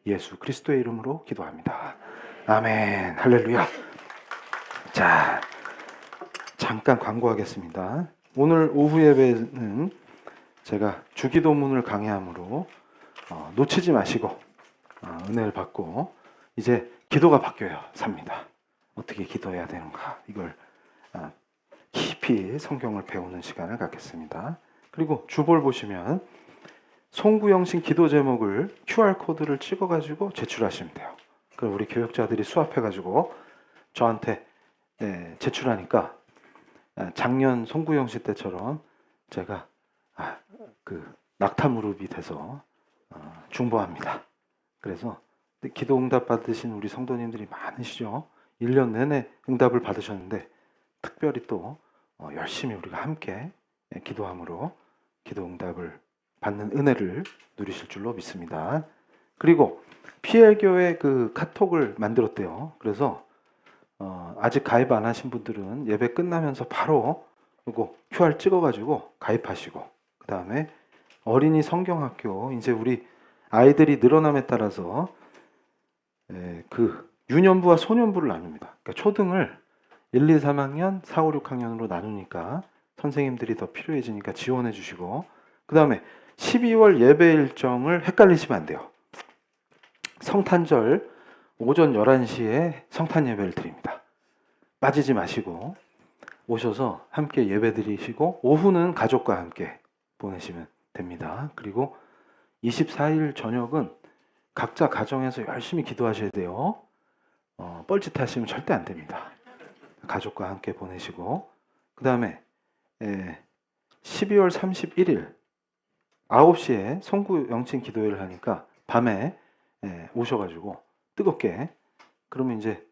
예수 그리스도의 이름으로 기도합니다. 아멘. 할렐루야. 자, 잠깐 광고하겠습니다. 오늘 오후 예배는 제가 주기도문을 강해함으로 놓치지 마시고 은혜를 받고 이제 기도가 바뀌어야 삽니다. 어떻게 기도해야 되는가, 이걸 깊이 성경을 배우는 시간을 갖겠습니다. 그리고 주볼 보시면 송구영신 기도 제목을 QR코드를 찍어가지고 제출하시면 돼요. 그럼 우리 교육자들이 수합해가지고 저한테 제출하니까 작년 송구영신 때처럼 제가 그 낙타 무릎이 돼서 중보합니다. 그래서 기도 응답 받으신 우리 성도님들이 많으시죠. 1년 내내 응답을 받으셨는데 특별히 또 열심히 우리가 함께 기도함으로 기도 응답을 받는 은혜를 누리실 줄로 믿습니다. 그리고 PL교회 그 카톡을 만들었대요. 그래서 아직 가입 안 하신 분들은 예배 끝나면서 바로 요거 QR 찍어가지고 가입하시고, 그 다음에 어린이 성경학교, 이제 우리 아이들이 늘어남에 따라서 그 유년부와 소년부를 나눕니다. 그러니까 초등을 1, 2, 3학년, 4, 5, 6학년으로 나누니까 선생님들이 더 필요해지니까 지원해 주시고, 그 다음에 12월 예배 일정을 헷갈리시면 안 돼요. 성탄절 오전 11시에 성탄 예배를 드립니다. 빠지지 마시고 오셔서 함께 예배 드리시고, 오후는 가족과 함께 보내시면 됩니다. 그리고 24일 저녁은 각자 가정에서 열심히 기도하셔야 돼요. 뻘짓하시면 절대 안 됩니다. 가족과 함께 보내시고, 그 다음에 12월 31일 9시에 송구 영친 기도회를 하니까 밤에 오셔가지고 뜨겁게, 그러면 이제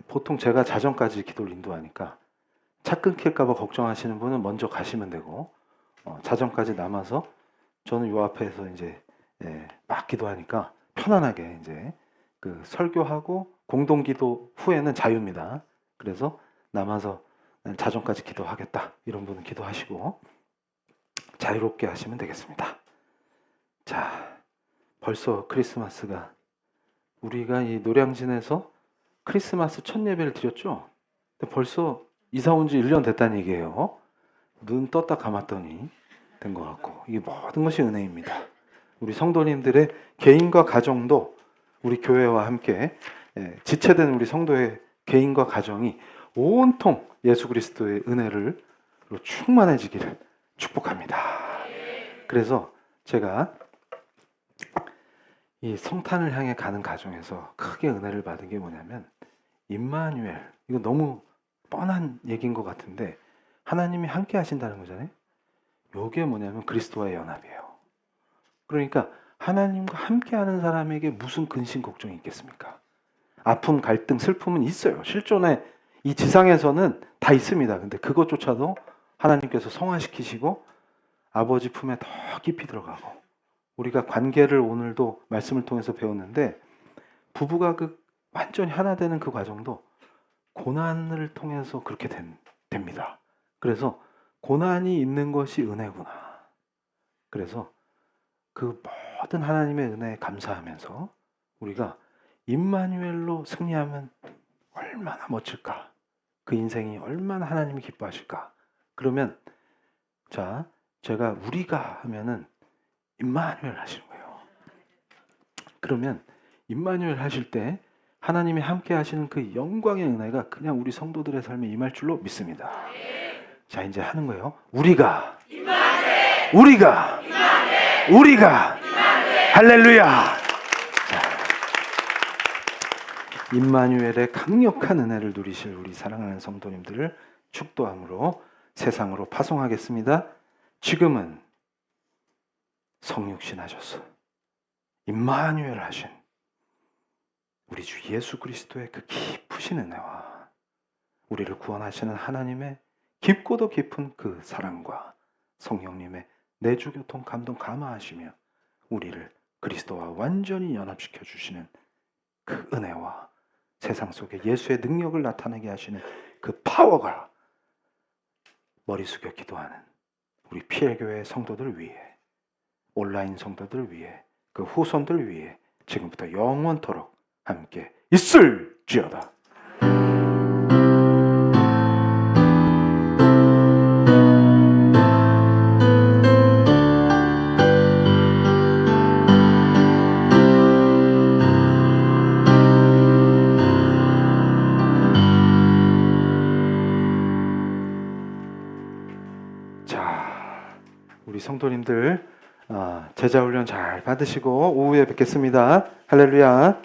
보통 제가 자정까지 기도를 인도하니까 차 끊길까봐 걱정하시는 분은 먼저 가시면 되고, 자정까지 남아서 저는 요 앞에서 이제 막 기도하니까 편안하게 이제 그 설교하고 공동기도 후에는 자유입니다. 그래서 남아서 자정까지 기도하겠다 이런 분은 기도하시고 자유롭게 하시면 되겠습니다. 자, 벌써 크리스마스가, 우리가 이 노량진에서 크리스마스 첫 예배를 드렸죠. 근데 벌써 이사 온 지 1년 됐다는 얘기예요. 눈 떴다 감았더니 된 것 같고, 이게 모든 것이 은혜입니다. 우리 성도님들의 개인과 가정도 우리 교회와 함께 지체된 우리 성도의 개인과 가정이 온통 예수 그리스도의 은혜로 충만해지기를 축복합니다. 그래서 제가 이 성탄을 향해 가는 가정에서 크게 은혜를 받은 게 뭐냐면, 임마누엘, 이거 너무 뻔한 얘기인 것 같은데 하나님이 함께 하신다는 거잖아요. 이게 뭐냐면 그리스도와의 연합이에요. 그러니까 하나님과 함께하는 사람에게 무슨 근심 걱정이 있겠습니까? 아픔, 갈등, 슬픔은 있어요. 실존에 이 지상에서는 다 있습니다. 근데 그것조차도 하나님께서 성화시키시고 아버지 품에 더 깊이 들어가고, 우리가 관계를 오늘도 말씀을 통해서 배웠는데, 부부가 그 완전히 하나 되는 그 과정도 고난을 통해서 그렇게 됩니다. 그래서 고난이 있는 것이 은혜구나. 그래서 그 모든 하나님의 은혜에 감사하면서 우리가 임마누엘로 승리하면 얼마나 멋질까? 그 인생이 얼마나 하나님이 기뻐하실까? 그러면 자, 제가 우리가 하면은 임마누엘 하시는 거예요. 그러면 임마누엘 하실 때 하나님이 함께 하시는 그 영광의 은혜가 그냥 우리 성도들의 삶에 임할 줄로 믿습니다. 자, 이제 하는 거예요. 우리가 할렐루야. 임마누엘의 강력한 은혜를 누리실 우리 사랑하는 성도님들을 축도함으로 세상으로 파송하겠습니다. 지금은 성육신 하셔서 임마누엘 하신 우리 주 예수 그리스도의 그 깊으신 은혜와 우리를 구원하시는 하나님의 깊고도 깊은 그 사랑과 성령님의 내주교통 감동 감화하시며 우리를 그리스도와 완전히 연합시켜 주시는 그 은혜와 세상 속에 예수의 능력을 나타내게 하시는 그 파워가 머리 숙여 기도하는 우리 피엘교회 성도들 위해, 온라인 성도들 위해, 그 후손들 위해 지금부터 영원토록 함께 있을지어다. 우리 성도님들 제자훈련 잘 받으시고 오후에 뵙겠습니다. 할렐루야.